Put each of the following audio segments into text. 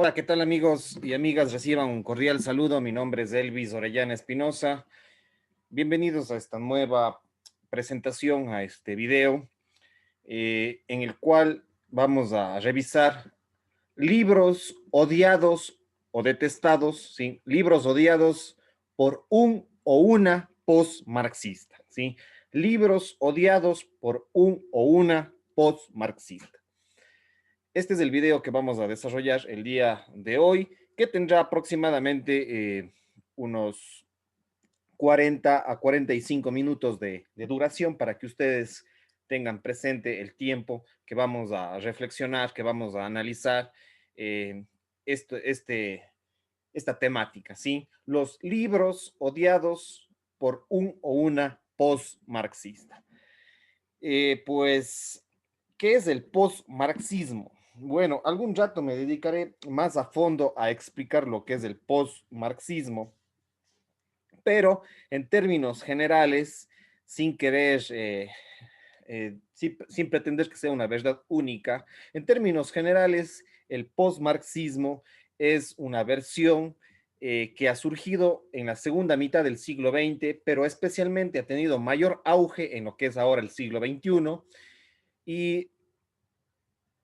Hola, ¿qué tal amigos y amigas? Reciban un cordial saludo. Mi nombre es Elvis Orellana Espinosa. Bienvenidos a esta nueva presentación, a este video, en el cual vamos a revisar libros odiados o detestados, ¿sí? Libros odiados por un o una post-marxista, ¿sí? Libros odiados por un o una post-marxista. Este es el video que vamos a desarrollar el día de hoy, que tendrá aproximadamente unos 40 a 45 minutos de duración para que ustedes tengan presente el tiempo que vamos a reflexionar, que vamos a analizar eh, esto, esta temática, ¿sí? Los libros odiados por un o una post-marxista. Pues, ¿qué es el post-marxismo? Bueno, algún rato me dedicaré más a fondo a explicar lo que es el post-marxismo, pero en términos generales, sin querer, sin pretender que sea una verdad única, en términos generales, el post-marxismo es una versión que ha surgido en la segunda mitad del siglo XX, pero especialmente ha tenido mayor auge en lo que es ahora el siglo XXI, y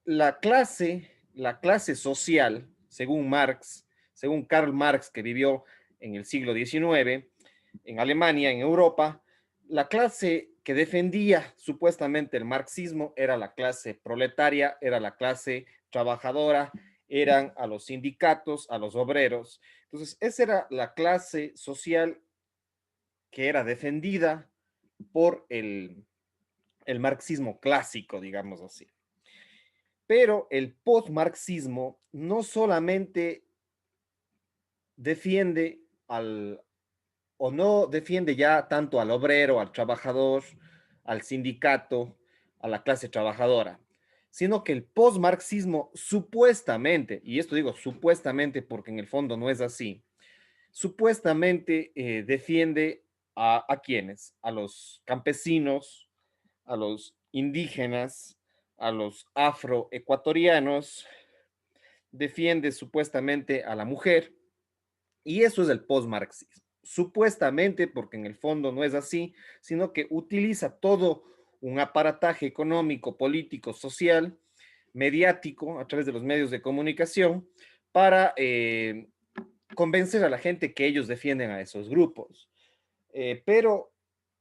la clase social, según Marx, según Karl Marx, que vivió en el siglo XIX, en Alemania, en Europa, la clase que defendía supuestamente el marxismo era la clase proletaria, era la clase trabajadora, eran a los sindicatos, a los obreros. Entonces, esa era la clase social que era defendida por el marxismo clásico, digamos así. Pero el post-marxismo no solamente defiende al, o no defiende ya tanto al obrero, al trabajador, al sindicato, a la clase trabajadora, sino que el post-marxismo supuestamente, y esto digo supuestamente porque en el fondo no es así, supuestamente defiende a quienes, a los campesinos, a los indígenas, a los afroecuatorianos, defiende supuestamente a la mujer, y eso es el postmarxismo. Supuestamente, porque en el fondo no es así, sino que utiliza todo un aparataje económico, político, social, mediático, a través de los medios de comunicación, para convencer a la gente que ellos defienden a esos grupos. Pero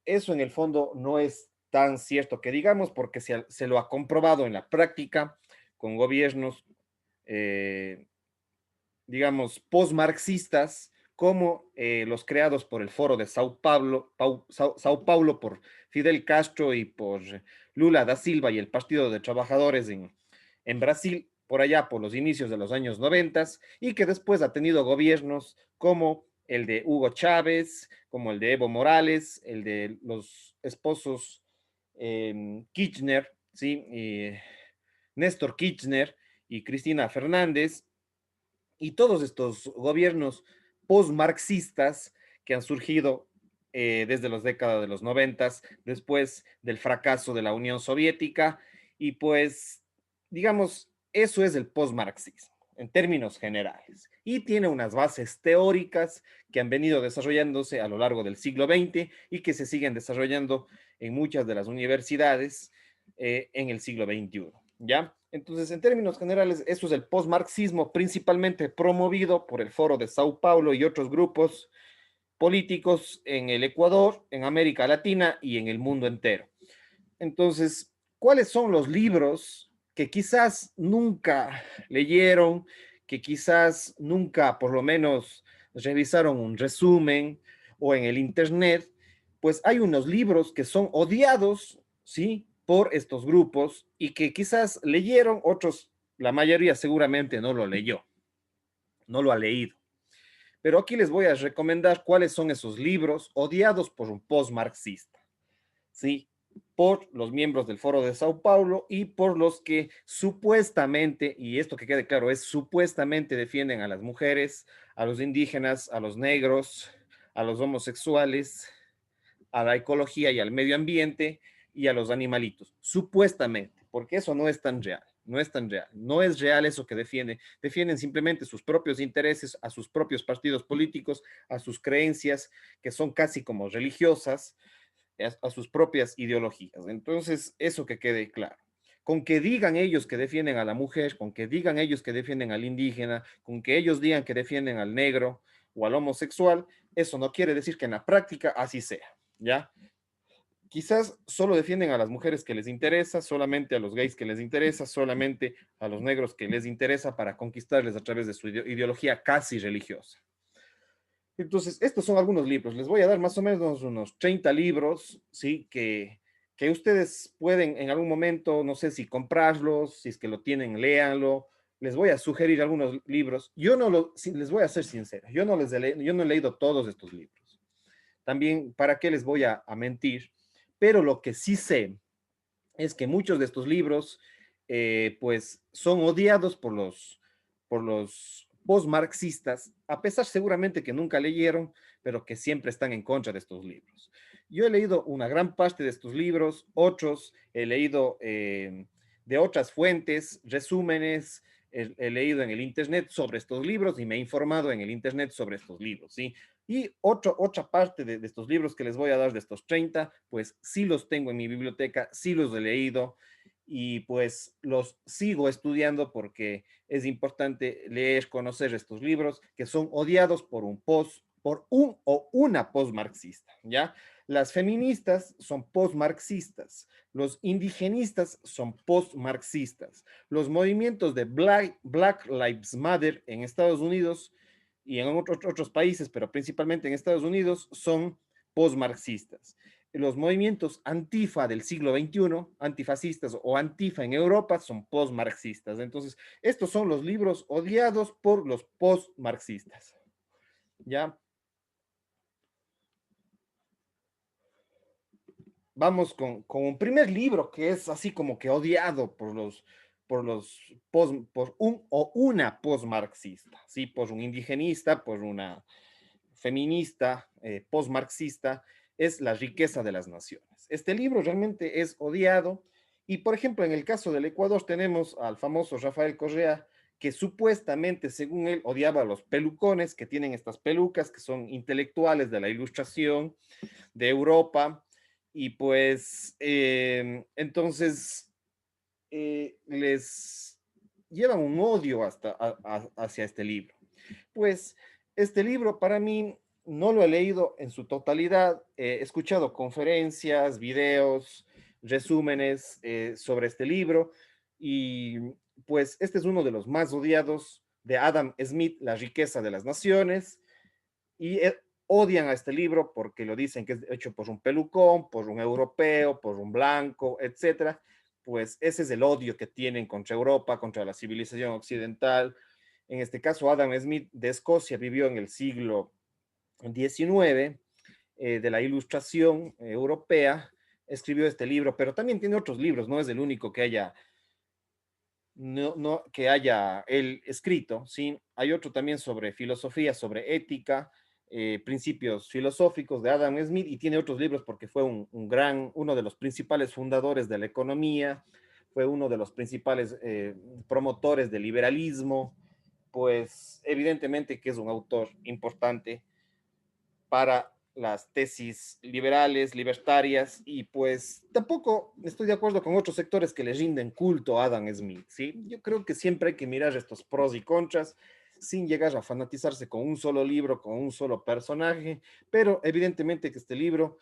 eso en el fondo no es tan cierto que digamos, porque se lo ha comprobado en la práctica con gobiernos eh, digamos, post-marxistas, como los creados por el Foro de Sao Paulo por Fidel Castro y por Lula da Silva y el Partido de Trabajadores en Brasil, por allá por los inicios de los años 90, y que después ha tenido gobiernos como el de Hugo Chávez, como el de Evo Morales, el de los esposos Kirchner, ¿sí? Néstor Kirchner y Cristina Fernández, y todos estos gobiernos post-marxistas que han surgido desde las décadas de los 90, después del fracaso de la Unión Soviética, y pues, digamos, eso es el post-marxismo en términos generales, y tiene unas bases teóricas que han venido desarrollándose a lo largo del siglo XX y que se siguen desarrollando en muchas de las universidades en el siglo XXI. ¿Ya? Entonces, en términos generales, eso es el postmarxismo, principalmente promovido por el Foro de Sao Paulo y otros grupos políticos en el Ecuador, en América Latina y en el mundo entero. Entonces, ¿cuáles son los libros que quizás nunca leyeron, que quizás nunca, por lo menos, revisaron un resumen o en el Internet? Pues hay unos libros que son odiados, ¿sí? Por estos grupos y que quizás leyeron, otros, la mayoría seguramente no lo leyó, no lo ha leído. Pero aquí les voy a recomendar cuáles son esos libros odiados por un post-marxista. ¿Sí? Por los miembros del Foro de Sao Paulo y por los que supuestamente, y esto que quede claro, es supuestamente defienden a las mujeres, a los indígenas, a los negros, a los homosexuales, a la ecología y al medio ambiente y a los animalitos, supuestamente, porque eso no es tan real, no es tan real, no es real eso que defienden. Defienden simplemente sus propios intereses, a sus propios partidos políticos, a sus creencias, que son casi como religiosas, a sus propias ideologías. Entonces, eso que quede claro. Con que digan ellos que defienden a la mujer, con que digan ellos que defienden al indígena, con que ellos digan que defienden al negro o al homosexual, eso no quiere decir que en la práctica así sea, ¿ya? Quizás solo defienden a las mujeres que les interesa, solamente a los gays que les interesa, solamente a los negros que les interesa para conquistarles a través de su ideología casi religiosa. Entonces, estos son algunos libros. Les voy a dar más o menos unos 30 libros, ¿sí? Que ustedes pueden en algún momento, no sé si comprarlos, si es que lo tienen, léanlo. Les voy a sugerir algunos libros. Yo no lo, si, les voy a ser sincero, yo no he leído todos estos libros. También, ¿para qué les voy a mentir? Pero lo que sí sé es que muchos de estos libros, pues, son odiados por los post-marxistas, a pesar seguramente que nunca leyeron, pero que siempre están en contra de estos libros. Yo he leído una gran parte de estos libros, otros he leído de otras fuentes, resúmenes, he leído en el Internet sobre estos libros y me he informado en el Internet sobre estos libros, ¿sí? Y otra parte de estos libros que les voy a dar, de estos 30, pues sí los tengo en mi biblioteca, sí los he leído y pues los sigo estudiando porque es importante leer, conocer estos libros que son odiados por un o una post-marxista, ¿ya? Las feministas son post-marxistas, los indigenistas son post-marxistas, los movimientos de Black Lives Matter en Estados Unidos y en otros países, pero principalmente en Estados Unidos, son post-marxistas. Los movimientos antifa del siglo XXI, antifascistas o antifa en Europa, son post-marxistas. Entonces, estos son los libros odiados por los post-marxistas. ¿Ya? Vamos con un primer libro que es así como que odiado por un o una post-marxista, ¿sí? Por un indigenista, por una feminista, post-marxista, es La riqueza de las naciones. Este libro realmente es odiado y, por ejemplo, en el caso del Ecuador tenemos al famoso Rafael Correa, que supuestamente, según él, odiaba a los pelucones, que tienen estas pelucas, que son intelectuales de la ilustración de Europa, y pues entonces les llevan un odio hacia este libro. Pues este libro para mí no lo he leído en su totalidad, he escuchado conferencias, videos, resúmenes sobre este libro y pues este es uno de los más odiados de Adam Smith, La riqueza de las naciones, y odian a este libro porque lo dicen que es hecho por un pelucón, por un europeo, por un blanco, etcétera. Pues ese es el odio que tienen contra Europa, contra la civilización occidental. En este caso, Adam Smith de Escocia vivió en el siglo XIX, de la ilustración europea, escribió este libro, pero también tiene otros libros, no es el único que haya, que haya él escrito, ¿sí? Hay otro también sobre filosofía, sobre ética, principios filosóficos de Adam Smith, y tiene otros libros porque fue uno de los principales fundadores de la economía, fue uno de los principales promotores del liberalismo, pues evidentemente que es un autor importante para las tesis liberales, libertarias, y pues tampoco estoy de acuerdo con otros sectores que le rinden culto a Adam Smith, ¿sí? Yo creo que siempre hay que mirar estos pros y contras sin llegar a fanatizarse con un solo libro, con un solo personaje, pero evidentemente que este libro,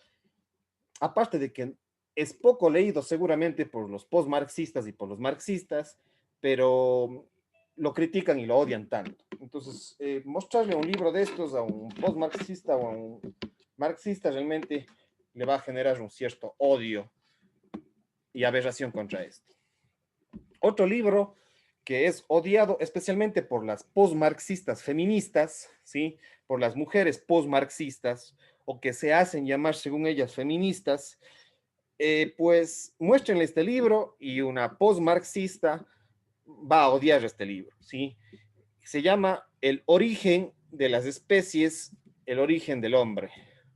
aparte de que es poco leído seguramente por los post-marxistas y por los marxistas, pero lo critican y lo odian tanto. Entonces, mostrarle un libro de estos a un post-marxista o a un marxista realmente le va a generar un cierto odio y aberración contra esto. Otro libro que es odiado especialmente por las post-marxistas feministas, ¿sí? Por las mujeres post-marxistas o que se hacen llamar, según ellas, feministas, pues muéstrenle este libro y una post-marxista va a odiar este libro, ¿sí? Se llama El origen de las especies, el origen del hombre,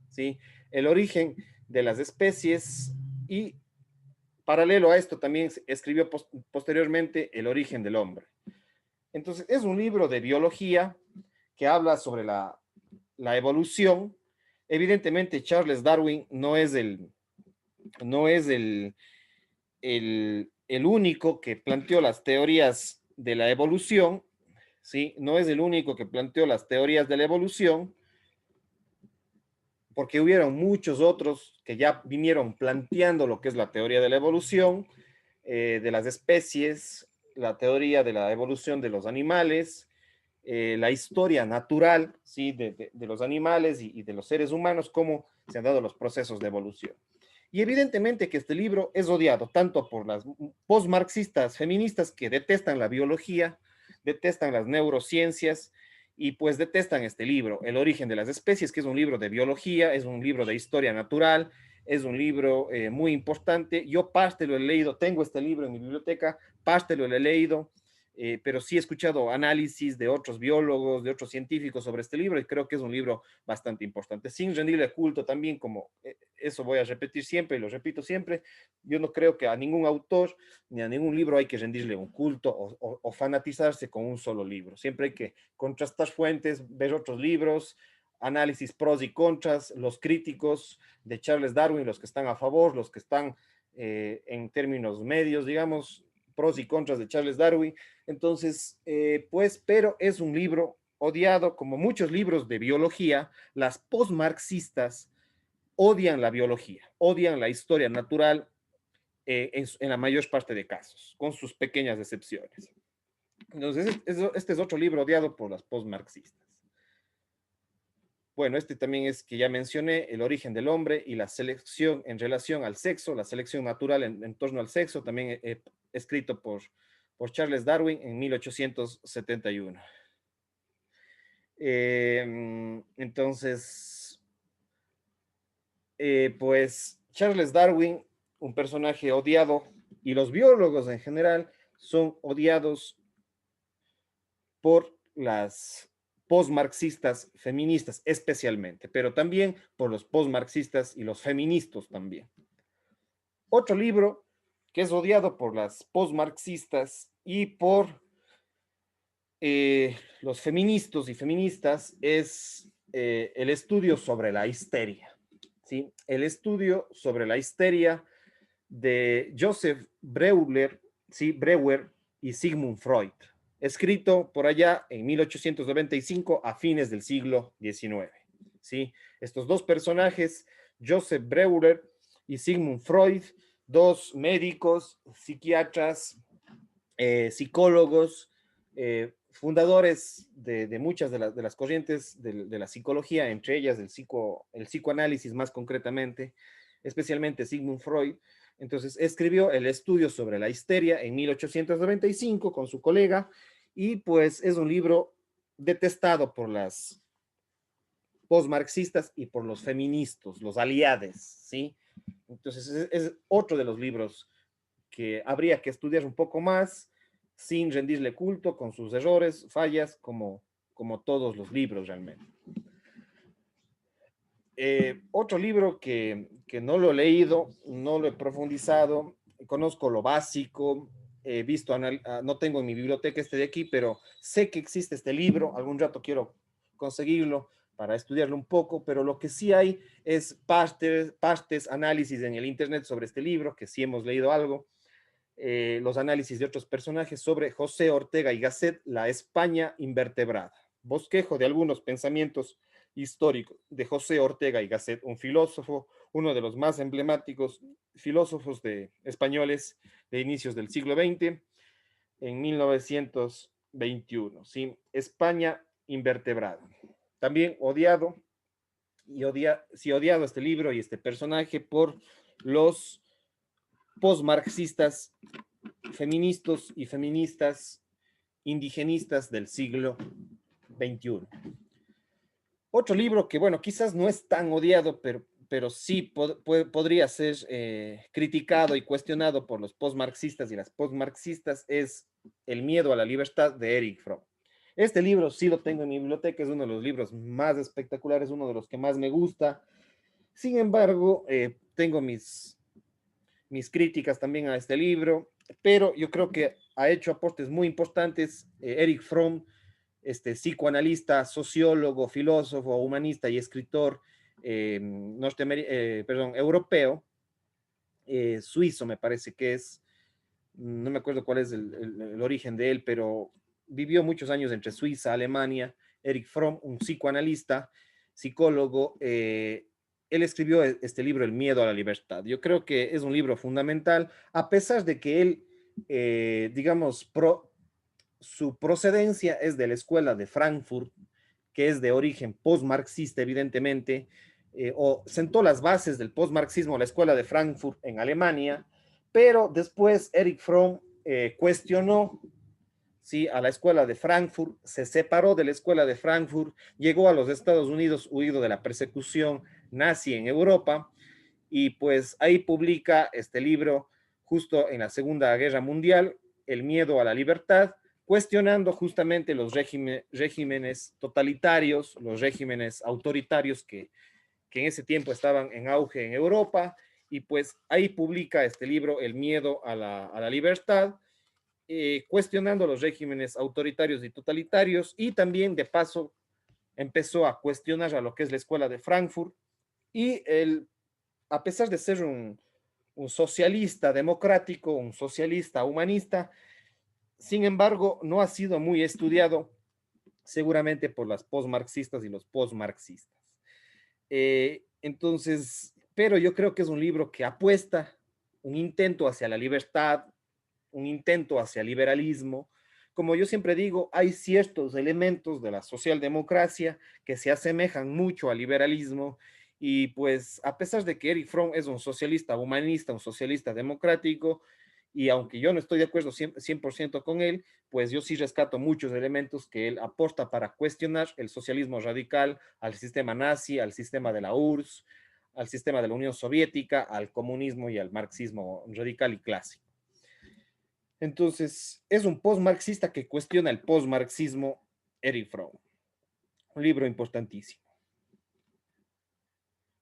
¿sí? El origen de las especies, y paralelo a esto también escribió posteriormente El origen del hombre. Entonces, es un libro de biología que habla sobre la evolución. Evidentemente, Charles Darwin no es el único que planteó las teorías de la evolución, ¿sí? No es el único que planteó las teorías de la evolución, porque hubieron muchos otros que ya vinieron planteando lo que es la teoría de la evolución, de las especies, la teoría de la evolución de los animales, la historia natural, ¿sí? de los animales y de los seres humanos, cómo se han dado los procesos de evolución. Y evidentemente que este libro es odiado tanto por las postmarxistas feministas que detestan la biología, detestan las neurociencias y pues detestan este libro, El origen de las especies, que es un libro de biología, es un libro de historia natural, es un libro muy importante. Yo parte lo he leído, tengo este libro en mi biblioteca, parte lo he leído, pero sí he escuchado análisis de otros biólogos, de otros científicos sobre este libro y creo que es un libro bastante importante. Sin rendirle culto también, como eso voy a repetir siempre y lo repito siempre, yo no creo que a ningún autor ni a ningún libro hay que rendirle un culto o fanatizarse con un solo libro. Siempre hay que contrastar fuentes, ver otros libros, análisis pros y contras, los críticos de Charles Darwin, los que están a favor, los que están en términos medios, digamos, pros y contras de Charles Darwin. Entonces, pues, pero es un libro odiado, como muchos libros de biología. Las postmarxistas odian la biología, odian la historia natural en la mayor parte de casos, con sus pequeñas excepciones. Entonces, este es otro libro odiado por las postmarxistas. Bueno, este también es que ya mencioné, El origen del hombre y la selección en relación al sexo, la selección natural en torno al sexo, también escrito por Charles Darwin en 1871. Entonces, pues Charles Darwin, un personaje odiado, y los biólogos en general son odiados por las postmarxistas feministas especialmente, pero también por los postmarxistas y los feministas también. Otro libro que es odiado por las postmarxistas y por los feministas y feministas es el estudio sobre la histeria. ¿Sí? El estudio sobre la histeria de Joseph Breuer, ¿sí? Breuer y Sigmund Freud, escrito por allá en 1895 a fines del siglo XIX. ¿Sí? Estos dos personajes, Joseph Breuer y Sigmund Freud, dos médicos, psiquiatras, psicólogos, fundadores de muchas de las corrientes de la psicología, entre ellas el psicoanálisis más concretamente, especialmente Sigmund Freud. Entonces escribió el estudio sobre la histeria en 1895 con su colega y pues es un libro detestado por las postmarxistas y por los feministas, los aliados, ¿sí? Entonces es otro de los libros que habría que estudiar un poco más sin rendirle culto con sus errores, fallas, como todos los libros realmente. Otro libro que no lo he leído, no lo he profundizado, conozco lo básico, he visto, no tengo en mi biblioteca este de aquí, pero sé que existe este libro, algún rato quiero conseguirlo para estudiarlo un poco, pero lo que sí hay es partes, análisis en el internet sobre este libro, que sí hemos leído algo, los análisis de otros personajes sobre José Ortega y Gasset, la España invertebrada, bosquejo de algunos pensamientos históricos de José Ortega y Gasset, un filósofo, uno de los más emblemáticos filósofos españoles de inicios del siglo XX, en 1921, ¿sí? España invertebrada. También odiado, sí, odiado este libro y este personaje por los postmarxistas, feministas y feministas indigenistas del siglo XXI. Otro libro que, bueno, quizás no es tan odiado, pero sí podría ser criticado y cuestionado por los postmarxistas y las postmarxistas, es El miedo a la libertad de Erich Fromm. Este libro sí lo tengo en mi biblioteca, es uno de los libros más espectaculares, uno de los que más me gusta. Sin embargo, tengo mis mis críticas también a este libro, pero yo creo que ha hecho aportes muy importantes Erich Fromm, este psicoanalista, sociólogo, filósofo, humanista y escritor perdón, europeo, suizo me parece que es, no me acuerdo cuál es el origen de él, pero vivió muchos años entre Suiza, Alemania. Erich Fromm, un psicoanalista, psicólogo, él escribió este libro, El miedo a la libertad. Yo creo que es un libro fundamental, a pesar de que él, digamos, su procedencia es de la escuela de Frankfurt, que es de origen post-marxista, evidentemente, o sentó las bases del post-marxismo, la escuela de Frankfurt en Alemania, pero después Erich Fromm cuestionó, ¿sí?, a la escuela de Frankfurt, se separó de la escuela de Frankfurt, llegó a los Estados Unidos huido de la persecución nazi en Europa, y pues ahí publica este libro justo en la Segunda Guerra Mundial, El miedo a la libertad, cuestionando justamente los regímenes totalitarios, los regímenes autoritarios que en ese tiempo estaban en auge en Europa, y pues ahí publica este libro, El miedo a la libertad, cuestionando los regímenes autoritarios y totalitarios, y también de paso empezó a cuestionar a lo que es la escuela de Frankfurt, y a pesar de ser un socialista democrático, un socialista humanista, sin embargo, no ha sido muy estudiado seguramente por las postmarxistas y los postmarxistas. Entonces, pero yo creo que es un libro que apuesta un intento hacia la libertad, un intento hacia el liberalismo. Como yo siempre digo, hay ciertos elementos de la socialdemocracia que se asemejan mucho al liberalismo, y pues a pesar de que Erich Fromm es un socialista humanista, un socialista democrático, y aunque yo no estoy de acuerdo 100% con él, pues yo sí rescato muchos elementos que él aporta para cuestionar el socialismo radical, al sistema nazi, al sistema de la URSS, al sistema de la Unión Soviética, al comunismo y al marxismo radical y clásico. Entonces, es un postmarxista que cuestiona el postmarxismo, Erich Fromm. Un libro importantísimo.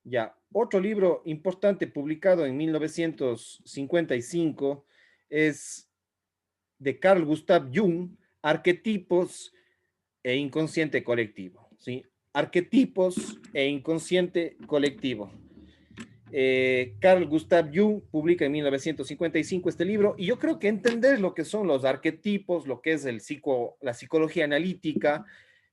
Ya, otro libro importante publicado en 1955 es de Carl Gustav Jung, Arquetipos e Inconsciente Colectivo. ¿Sí? Arquetipos e Inconsciente Colectivo. Carl Gustav Jung publica en 1955 este libro, y yo creo que entender lo que son los arquetipos, lo que es la psicología analítica,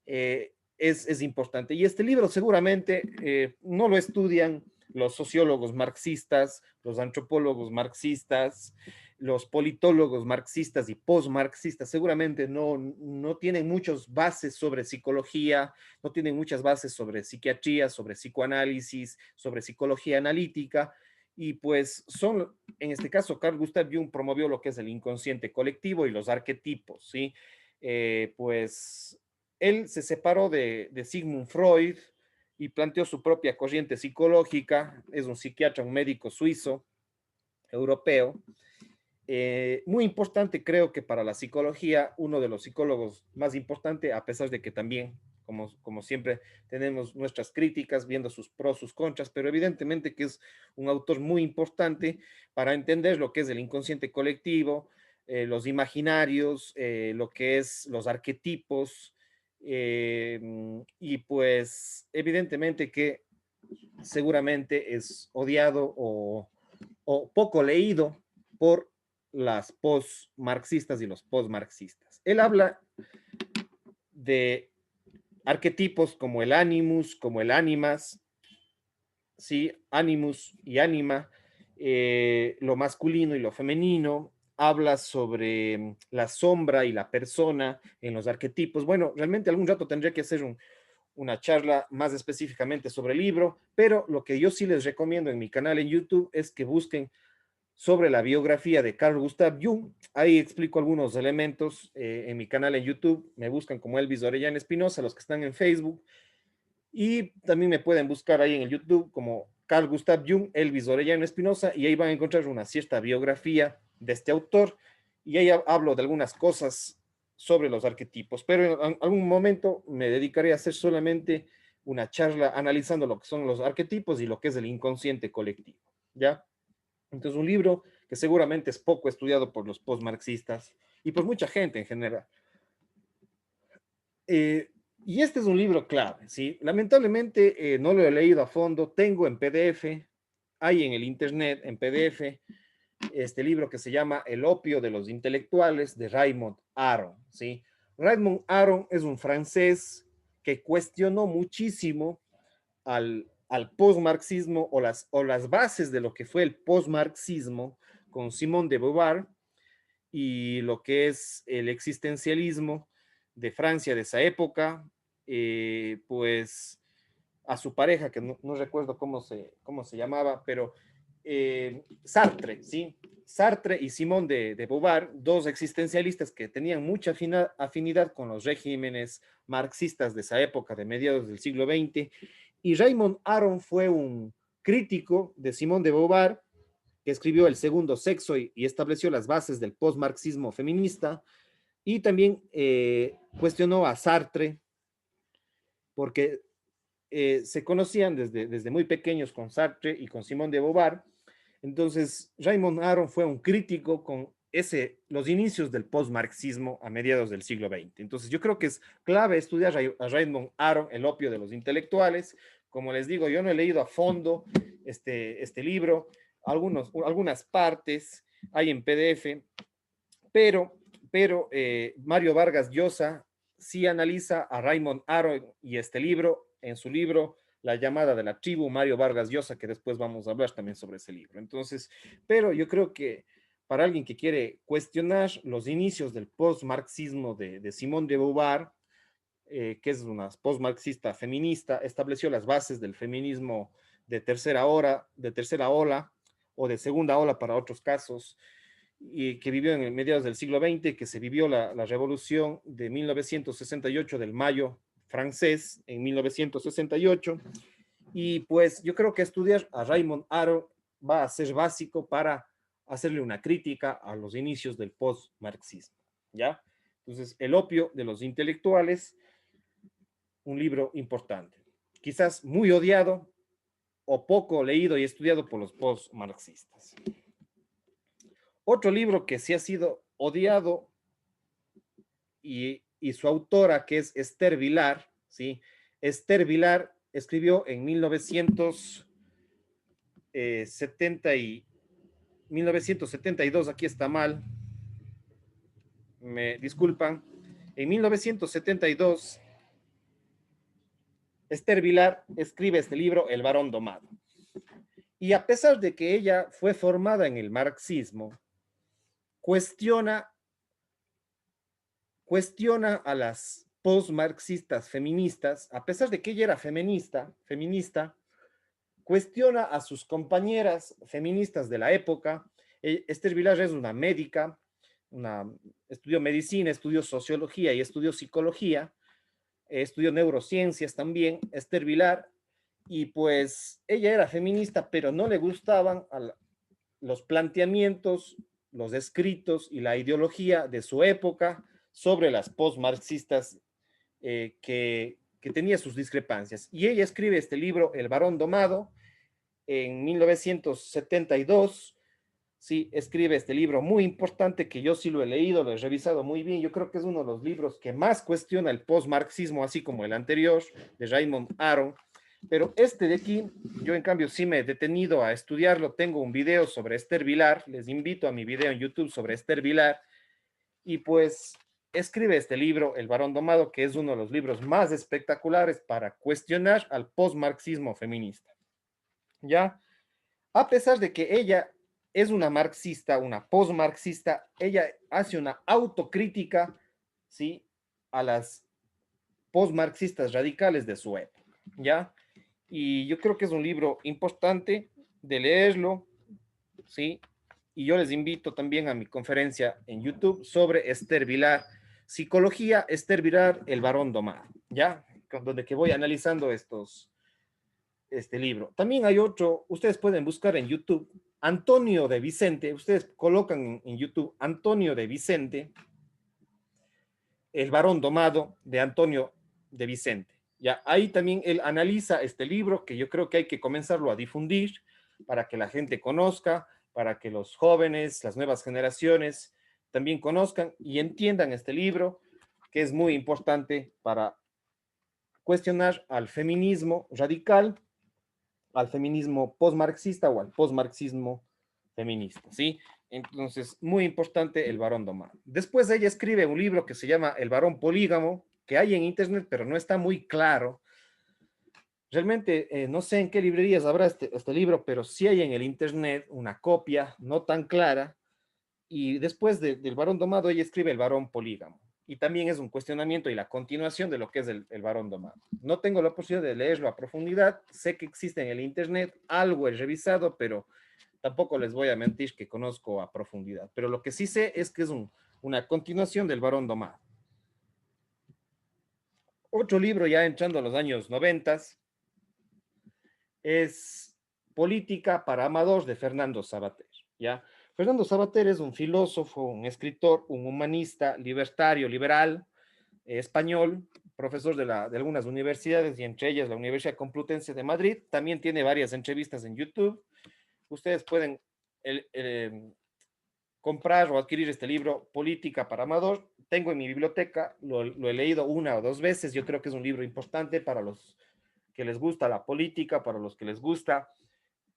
es importante. Y este libro seguramente no lo estudian los sociólogos marxistas, los antropólogos marxistas, los politólogos marxistas y postmarxistas. Seguramente no tienen muchas bases sobre psicología, no tienen muchas bases sobre psiquiatría, sobre psicoanálisis, sobre psicología analítica, y pues en este caso, Carl Gustav Jung promovió lo que es el inconsciente colectivo y los arquetipos, ¿sí? Pues él se separó de Sigmund Freud y planteó su propia corriente psicológica. Es un psiquiatra, un médico suizo, europeo, muy importante, creo que para la psicología, uno de los psicólogos más importantes, a pesar de que también, como siempre, tenemos nuestras críticas, viendo sus pros, sus contras, pero evidentemente que es un autor muy importante para entender lo que es el inconsciente colectivo, los imaginarios, lo que es los arquetipos, y pues evidentemente que seguramente es odiado o poco leído por las post-marxistas y los post-marxistas. Él habla de arquetipos como el animus, como el animas, ¿sí? Animus y anima, lo masculino y lo femenino. Habla sobre la sombra y la persona en los arquetipos. Bueno, realmente algún rato tendría que hacer una charla más específicamente sobre el libro, pero lo que yo sí les recomiendo en mi canal en YouTube es que busquen sobre la biografía de Carl Gustav Jung. Ahí explico algunos elementos en mi canal en YouTube. Me buscan como Elvis Orellana Espinosa, los que están en Facebook. Y también me pueden buscar ahí en el YouTube como Carl Gustav Jung, Elvis Orellana Espinosa, y ahí van a encontrar una cierta biografía de este autor. Y ahí hablo de algunas cosas sobre los arquetipos. Pero en algún momento me dedicaré a hacer solamente una charla analizando lo que son los arquetipos y lo que es el inconsciente colectivo. ¿Ya? Entonces, un libro que seguramente es poco estudiado por los postmarxistas y por mucha gente en general. Eh, y este es un libro clave, ¿sí? Lamentablemente no lo he leído a fondo, tengo en PDF, hay en el internet en PDF este libro que se llama El opio de los intelectuales de Raymond Aron, ¿sí? Raymond Aron es un francés que cuestionó muchísimo al postmarxismo o las bases de lo que fue el postmarxismo con Simone de Beauvoir y lo que es el existencialismo de Francia de esa época, pues a su pareja, que no recuerdo cómo se llamaba, pero Sartre, ¿sí? Sartre y Simón de Beauvoir, dos existencialistas que tenían mucha afinidad con los regímenes marxistas de esa época, de mediados del siglo XX, y Raymond Aron fue un crítico de Simón de Beauvoir, que escribió El segundo sexo y estableció las bases del postmarxismo feminista, y también cuestionó a Sartre, porque se conocían desde muy pequeños con Sartre y con Simón de Beauvoir. Entonces, Raymond Aron fue un crítico con los inicios del postmarxismo a mediados del siglo XX. Entonces, yo creo que es clave estudiar a Raymond Aron, El opio de los intelectuales. Como les digo, yo no he leído a fondo este libro, algunas partes hay en PDF, pero Mario Vargas Llosa sí analiza a Raymond Aron y este libro en su libro La llamada de la tribu, Mario Vargas Llosa, que después vamos a hablar también sobre ese libro. Entonces, pero yo creo que para alguien que quiere cuestionar los inicios del postmarxismo de Simone de Beauvoir, que es una postmarxista feminista, estableció las bases del feminismo de tercera ola o de segunda ola para otros casos, y que vivió en mediados del siglo XX, que se vivió la revolución de 1968 del Mayo francés en 1968. Y pues yo creo que estudiar a Raymond Aron va a ser básico para hacerle una crítica a los inicios del post-marxismo, ¿ya? Entonces, El opio de los intelectuales, un libro importante, quizás muy odiado o poco leído y estudiado por los post-marxistas. Otro libro que sí ha sido odiado y su autora, que es Esther Vilar, ¿sí? Esther Vilar escribió en 1972, aquí está mal, me disculpan, en 1972, Esther Vilar escribe este libro, El varón domado. Y a pesar de que ella fue formada en el marxismo, cuestiona, cuestiona a las postmarxistas feministas, a pesar de que ella era feminista, cuestiona a sus compañeras feministas de la época. Esther Vilar es una médica, estudió medicina, estudió sociología y estudió psicología, estudió neurociencias también, Esther Vilar, y pues ella era feminista, pero no le gustaban los planteamientos, los escritos y la ideología de su época sobre las postmarxistas, que tenía sus discrepancias. Y ella escribe este libro, El varón domado, en 1972. Sí, escribe este libro muy importante que yo sí lo he leído, lo he revisado muy bien. Yo creo que es uno de los libros que más cuestiona el postmarxismo, así como el anterior, de Raymond Aron. Pero este de aquí, yo en cambio sí me he detenido a estudiarlo. Tengo un video sobre Esther Vilar, les invito a mi video en YouTube sobre Esther Vilar. Y pues escribe este libro, El varón domado, que es uno de los libros más espectaculares para cuestionar al postmarxismo feminista. ¿Ya? A pesar de que ella es una marxista, una postmarxista, ella hace una autocrítica, ¿sí? A las postmarxistas radicales de su época, ¿ya? Y yo creo que es un libro importante de leerlo, ¿sí? Y yo les invito también a mi conferencia en YouTube sobre Esther Vilar, Psicología, Esther Vilar, el varón domado, ¿ya? Donde que voy analizando este libro. También hay otro, ustedes pueden buscar en YouTube, Antonio de Vicente, ustedes colocan en YouTube Antonio de Vicente, El varón domado de Antonio de Vicente. Ya, ahí también él analiza este libro que yo creo que hay que comenzarlo a difundir para que la gente conozca, para que los jóvenes, las nuevas generaciones, también conozcan y entiendan este libro, que es muy importante para cuestionar al feminismo radical, al feminismo postmarxista o al postmarxismo feminista, ¿sí? Entonces, muy importante el varón domado. Después ella escribe un libro que se llama El varón polígamo, que hay en internet, pero no está muy claro. Realmente no sé en qué librerías habrá este libro, pero sí hay en el internet una copia no tan clara. Y después del varón domado, ella escribe el varón polígamo. Y también es un cuestionamiento y la continuación de lo que es el varón domado. No tengo la posibilidad de leerlo a profundidad. Sé que existe en el internet, algo he revisado, pero tampoco les voy a mentir que conozco a profundidad. Pero lo que sí sé es que es una continuación del varón domado. Otro libro ya entrando a los años 90 es Política para Amador de Fernando Savater, ¿ya? Fernando Savater es un filósofo, un escritor, un humanista, libertario, liberal, español, profesor de algunas universidades y entre ellas la Universidad Complutense de Madrid. También tiene varias entrevistas en YouTube. Ustedes pueden comprar o adquirir este libro, Política para Amador. Tengo en mi biblioteca, lo he leído una o dos veces. Yo creo que es un libro importante para los que les gusta la política, para los que les gusta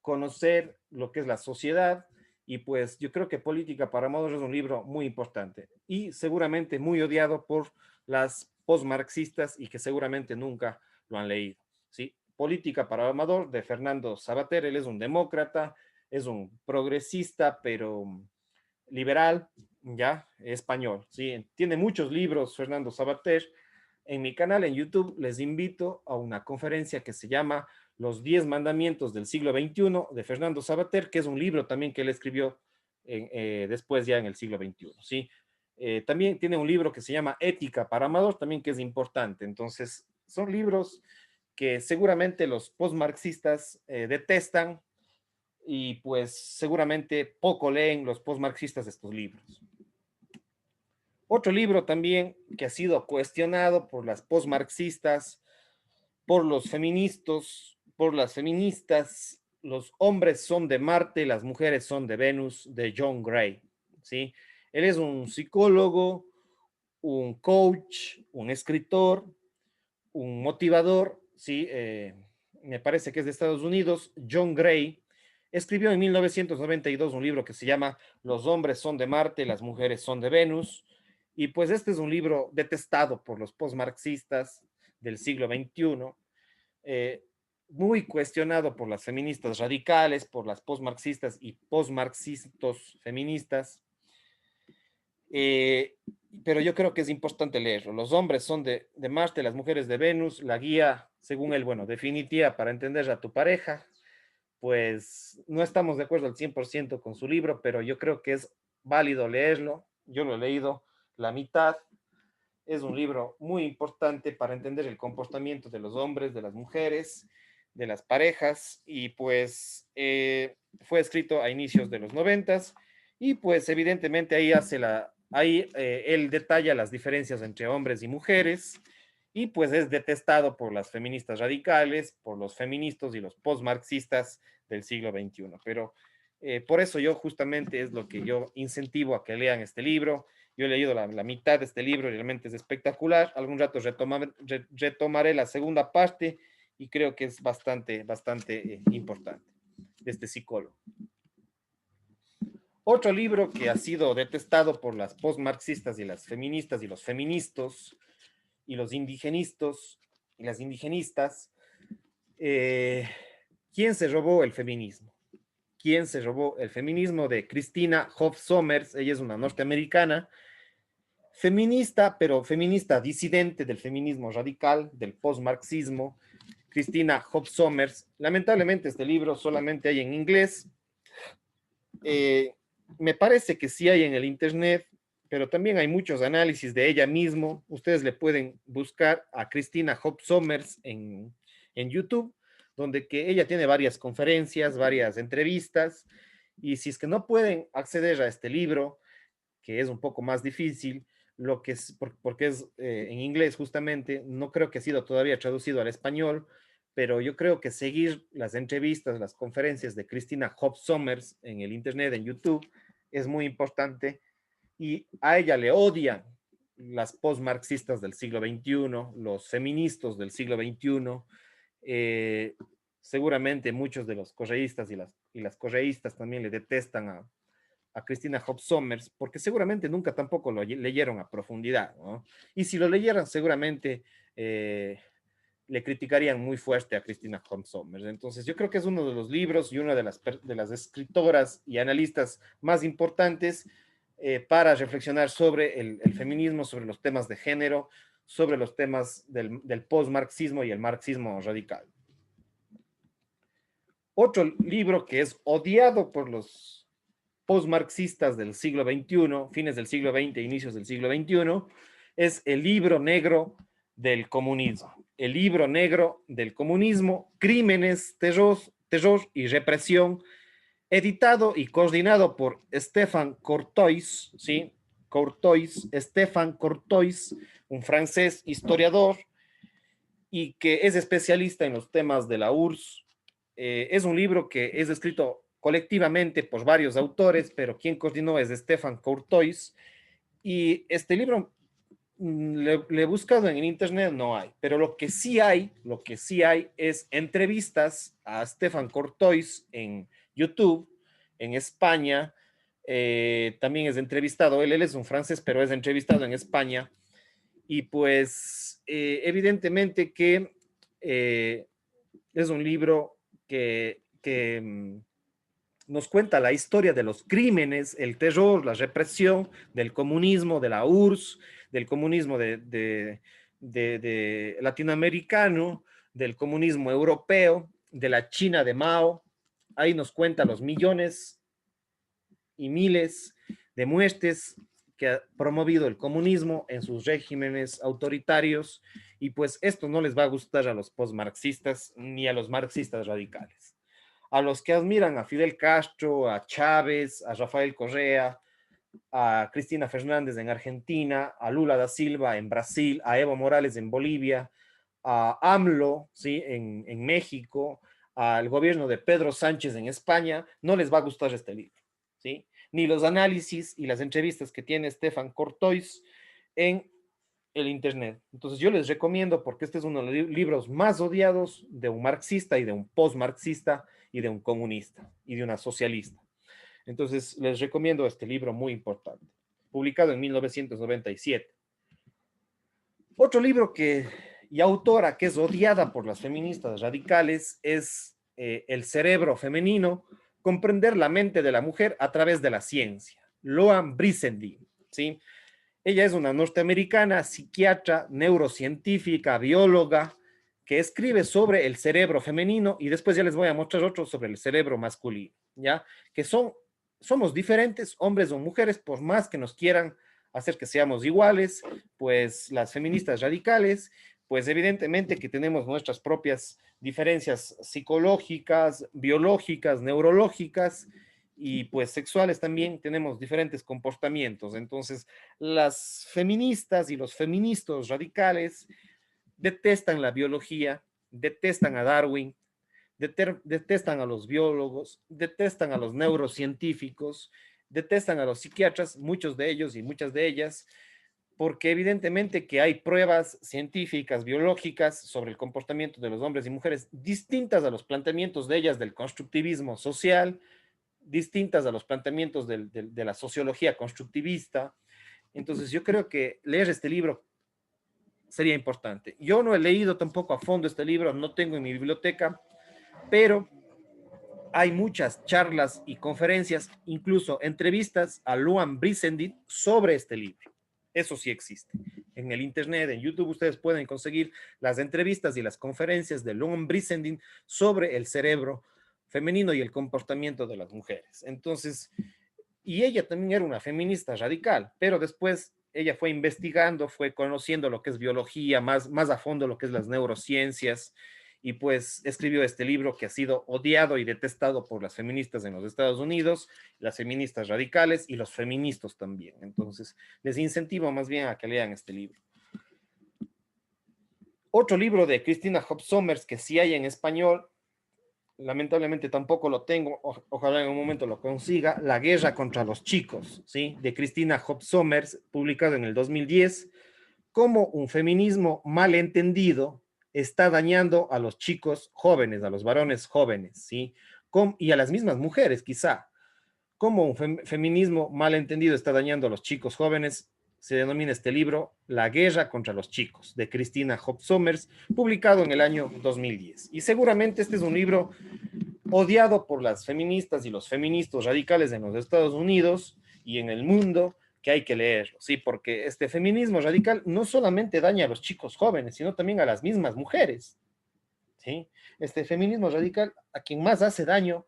conocer lo que es la sociedad. Y pues yo creo que Política para Amador es un libro muy importante y seguramente muy odiado por las postmarxistas y que seguramente nunca lo han leído, ¿sí? Política para Amador de Fernando Savater. Él es un demócrata, es un progresista, pero liberal, ya, español, ¿sí? Tiene muchos libros Fernando Savater. En mi canal en YouTube les invito a una conferencia que se llama Los 10 Mandamientos del siglo XXI de Fernando Savater, que es un libro también que él escribió después ya en el siglo XXI, ¿sí? También tiene un libro que se llama Ética para Amador, también que es importante. Entonces, son libros que seguramente los postmarxistas detestan y pues seguramente poco leen los postmarxistas estos libros. Otro libro también que ha sido cuestionado por las postmarxistas, por los feministas, por las feministas, los hombres son de Marte, las mujeres son de Venus, de John Gray, ¿sí? Él es un psicólogo, un coach, un escritor, un motivador, ¿sí? Me parece que es de Estados Unidos. John Gray escribió en 1992 un libro que se llama Los hombres son de Marte, las mujeres son de Venus. Y pues este es un libro detestado por los postmarxistas del siglo XXI, eh, muy cuestionado por las feministas radicales, por las postmarxistas y postmarxistas feministas. Eh, pero yo creo que es importante leerlo. Los hombres son de Marte, las mujeres de Venus, la guía, según él, bueno, definitiva para entender a tu pareja. Pues no estamos de acuerdo al 100% con su libro, pero yo creo que es válido leerlo. Yo lo he leído la mitad. Es un libro muy importante para entender el comportamiento de los hombres, de las mujeres, de las parejas, y pues fue escrito a inicios de los 90 y pues evidentemente ahí él detalla las diferencias entre hombres y mujeres y pues es detestado por las feministas radicales, por los feministas y los postmarxistas del siglo XXI. Pero por eso yo justamente es lo que yo incentivo a que lean este libro. Yo he leído la mitad de este libro, realmente es espectacular. Algún rato retomaré la segunda parte y creo que es bastante importante de este psicólogo. Otro libro que ha sido detestado por las postmarxistas y las feministas y los feministas y los indigenistas y las indigenistas. eh, ¿Quién se robó el feminismo? ¿Quién se robó el feminismo? De Christina Hoff Sommers. Ella es una norteamericana feminista, pero feminista disidente del feminismo radical, del postmarxismo, Christina Hoff Sommers. Lamentablemente este libro solamente hay en inglés. Eh, Me parece que sí hay en el internet, pero también hay muchos análisis de ella mismo. Ustedes le pueden buscar a Christina Hoff Sommers en YouTube, donde que ella tiene varias conferencias, varias entrevistas, y si es que no pueden acceder a este libro, que es un poco más difícil, lo que es, porque es en inglés justamente, no creo que ha sido todavía traducido al español, pero yo creo que seguir las entrevistas, las conferencias de Christina Hobbs Sommers en el internet, en YouTube, es muy importante, y a ella le odian las postmarxistas del siglo XXI, los feministas del siglo XXI, eh, seguramente muchos de los correístas y las correístas también le detestan a Christina Hobbs Sommers, porque seguramente nunca tampoco lo leyeron a profundidad, ¿no? Y si lo leyeran, seguramente le criticarían muy fuerte a Christina Hobbs Sommers. Entonces, yo creo que es uno de los libros y una de las escritoras y analistas más importantes para reflexionar sobre el feminismo, sobre los temas de género, sobre los temas del post-marxismo y el marxismo radical. Otro libro que es odiado por los postmarxistas del siglo XXI, fines del siglo XX, inicios del siglo XXI, es el libro negro del comunismo. El libro negro del comunismo, crímenes, terror y represión, editado y coordinado por Stéphane Courtois, ¿sí? Stéphane Courtois, un francés historiador y que es especialista en los temas de la URSS. Es un libro que es escrito colectivamente por varios autores, pero quien coordinó es Stéphane Courtois. Y este libro le he buscado en internet, no hay, pero lo que sí hay es entrevistas a Stéphane Courtois en YouTube, en España. También es entrevistado, él es un francés, pero es entrevistado en España. Y pues evidentemente que es un libro que nos cuenta la historia de los crímenes, el terror, la represión del comunismo, de la URSS, del comunismo de latinoamericano, del comunismo europeo, de la China de Mao. Ahí nos cuenta los millones y miles de muertes que ha promovido el comunismo en sus regímenes autoritarios, y pues esto no les va a gustar a los postmarxistas ni a los marxistas radicales. A los que admiran a Fidel Castro, a Chávez, a Rafael Correa, a Cristina Fernández en Argentina, a Lula da Silva en Brasil, a Evo Morales en Bolivia, a AMLO, ¿sí? en México, al gobierno de Pedro Sánchez en España, no les va a gustar este libro, ¿sí? Ni los análisis y las entrevistas que tiene Stefan Cortois en el Internet. Entonces yo les recomiendo, porque este es uno de los libros más odiados de un marxista y de un post-marxista y de un comunista y de una socialista. Entonces les recomiendo este libro muy importante, publicado en 1997. Otro libro y autora que es odiada por las feministas radicales es El cerebro femenino, comprender la mente de la mujer a través de la ciencia. Loan Brissendin, ¿sí? Ella es una norteamericana, psiquiatra, neurocientífica, bióloga, que escribe sobre el cerebro femenino, y después ya les voy a mostrar otro sobre el cerebro masculino, ¿ya? Que somos diferentes, hombres o mujeres, por más que nos quieran hacer que seamos iguales, pues las feministas radicales, pues evidentemente que tenemos nuestras propias diferencias psicológicas, biológicas, neurológicas, y pues sexuales también tenemos diferentes comportamientos. Entonces, las feministas y los feministas radicales detestan la biología, detestan a Darwin, detestan a los biólogos, detestan a los neurocientíficos, detestan a los psiquiatras, muchos de ellos y muchas de ellas, porque evidentemente que hay pruebas científicas, biológicas sobre el comportamiento de los hombres y mujeres distintas a los planteamientos de ellas del constructivismo social, distintas a los planteamientos de la sociología constructivista. Entonces yo creo que leer este libro sería importante. Yo no he leído tampoco a fondo este libro, no tengo en mi biblioteca, pero hay muchas charlas y conferencias, incluso entrevistas a Luan Brissendin sobre este libro. Eso sí existe. En el internet, en YouTube, ustedes pueden conseguir las entrevistas y las conferencias de Luan Brissendin sobre el cerebro femenino y el comportamiento de las mujeres. Entonces, y ella también era una feminista radical, pero después ella fue investigando, fue conociendo lo que es biología, más a fondo lo que es las neurociencias, y pues escribió este libro que ha sido odiado y detestado por las feministas en los Estados Unidos, las feministas radicales y los feministas también. Entonces, les incentivo más bien a que lean este libro. Otro libro de Christina Hobbs Sommers que sí hay en español, lamentablemente tampoco lo tengo, ojalá en un momento lo consiga, La guerra contra los chicos, ¿sí? De Christina Hobbs Sommers, publicado en el 2010, cómo un feminismo mal entendido está dañando a los chicos jóvenes, a los varones jóvenes, ¿sí? Y a las mismas mujeres, quizá. Cómo un feminismo mal entendido está dañando a los chicos jóvenes. Se denomina este libro La guerra contra los chicos, de Christina Hobbs Sommers, publicado en el año 2010. Y seguramente este es un libro odiado por las feministas y los feministas radicales en los Estados Unidos y en el mundo, que hay que leerlo, ¿sí? Porque este feminismo radical no solamente daña a los chicos jóvenes, sino también a las mismas mujeres, ¿sí? Este feminismo radical a quien más hace daño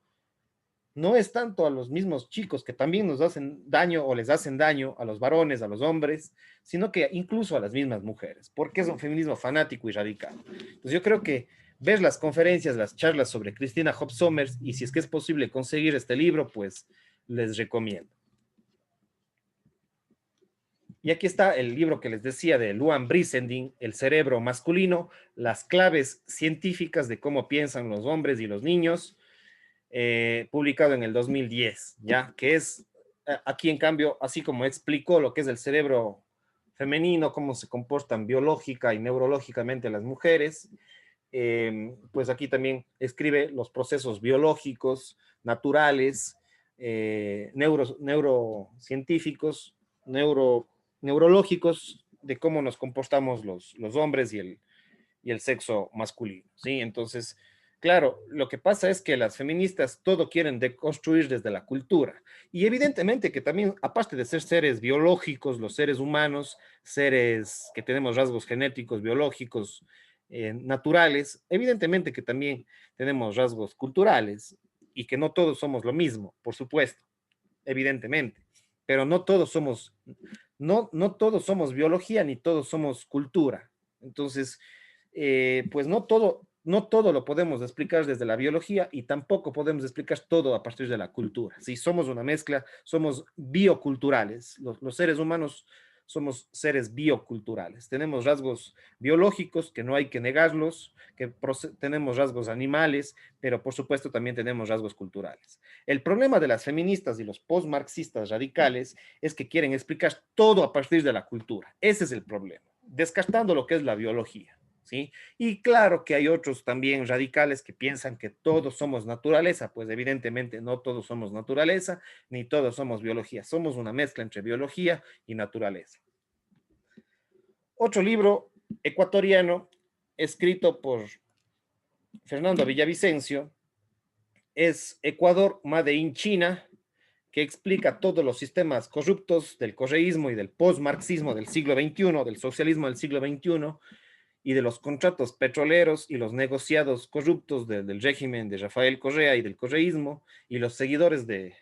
no es tanto a los mismos chicos que también nos hacen daño o les hacen daño a los varones, a los hombres, sino que incluso a las mismas mujeres, porque es un feminismo fanático y radical. Entonces yo creo que ver las conferencias, las charlas sobre Christina Hobbs Sommers y si es que es posible conseguir este libro, pues les recomiendo. Y aquí está el libro que les decía de Luan Brissending, El cerebro masculino, las claves científicas de cómo piensan los hombres y los niños, publicado en el 2010, ¿ya? Que es aquí, en cambio, así como explicó lo que es el cerebro femenino, cómo se comportan biológica y neurológicamente las mujeres, pues aquí también escribe los procesos biológicos, naturales, neurocientíficos, neurológicos, de cómo nos comportamos los hombres y el sexo masculino, ¿sí? Entonces, claro, lo que pasa es que las feministas todo quieren deconstruir desde la cultura. Y evidentemente que también, aparte de ser seres biológicos, los seres humanos, seres que tenemos rasgos genéticos, biológicos, naturales, evidentemente que también tenemos rasgos culturales y que no todos somos lo mismo, por supuesto, evidentemente, pero no todos somos biología ni todos somos cultura. Entonces, pues no todo lo podemos explicar desde la biología y tampoco podemos explicar todo a partir de la cultura. Si somos una mezcla, somos bioculturales. Los seres humanos somos seres bioculturales. Tenemos rasgos biológicos que no hay que negarlos, que tenemos rasgos animales, pero por supuesto también tenemos rasgos culturales. El problema de las feministas y los postmarxistas radicales es que quieren explicar todo a partir de la cultura. Ese es el problema, descartando lo que es la biología. ¿Sí? Y claro que hay otros también radicales que piensan que todos somos naturaleza, pues evidentemente no todos somos naturaleza, ni todos somos biología, somos una mezcla entre biología y naturaleza. Otro libro ecuatoriano escrito por Fernando Villavicencio es Ecuador Made in China, que explica todos los sistemas corruptos del correísmo y del postmarxismo del siglo XXI, del socialismo del siglo XXI, y de los contratos petroleros y los negociados corruptos del régimen de Rafael Correa y del correísmo y los seguidores del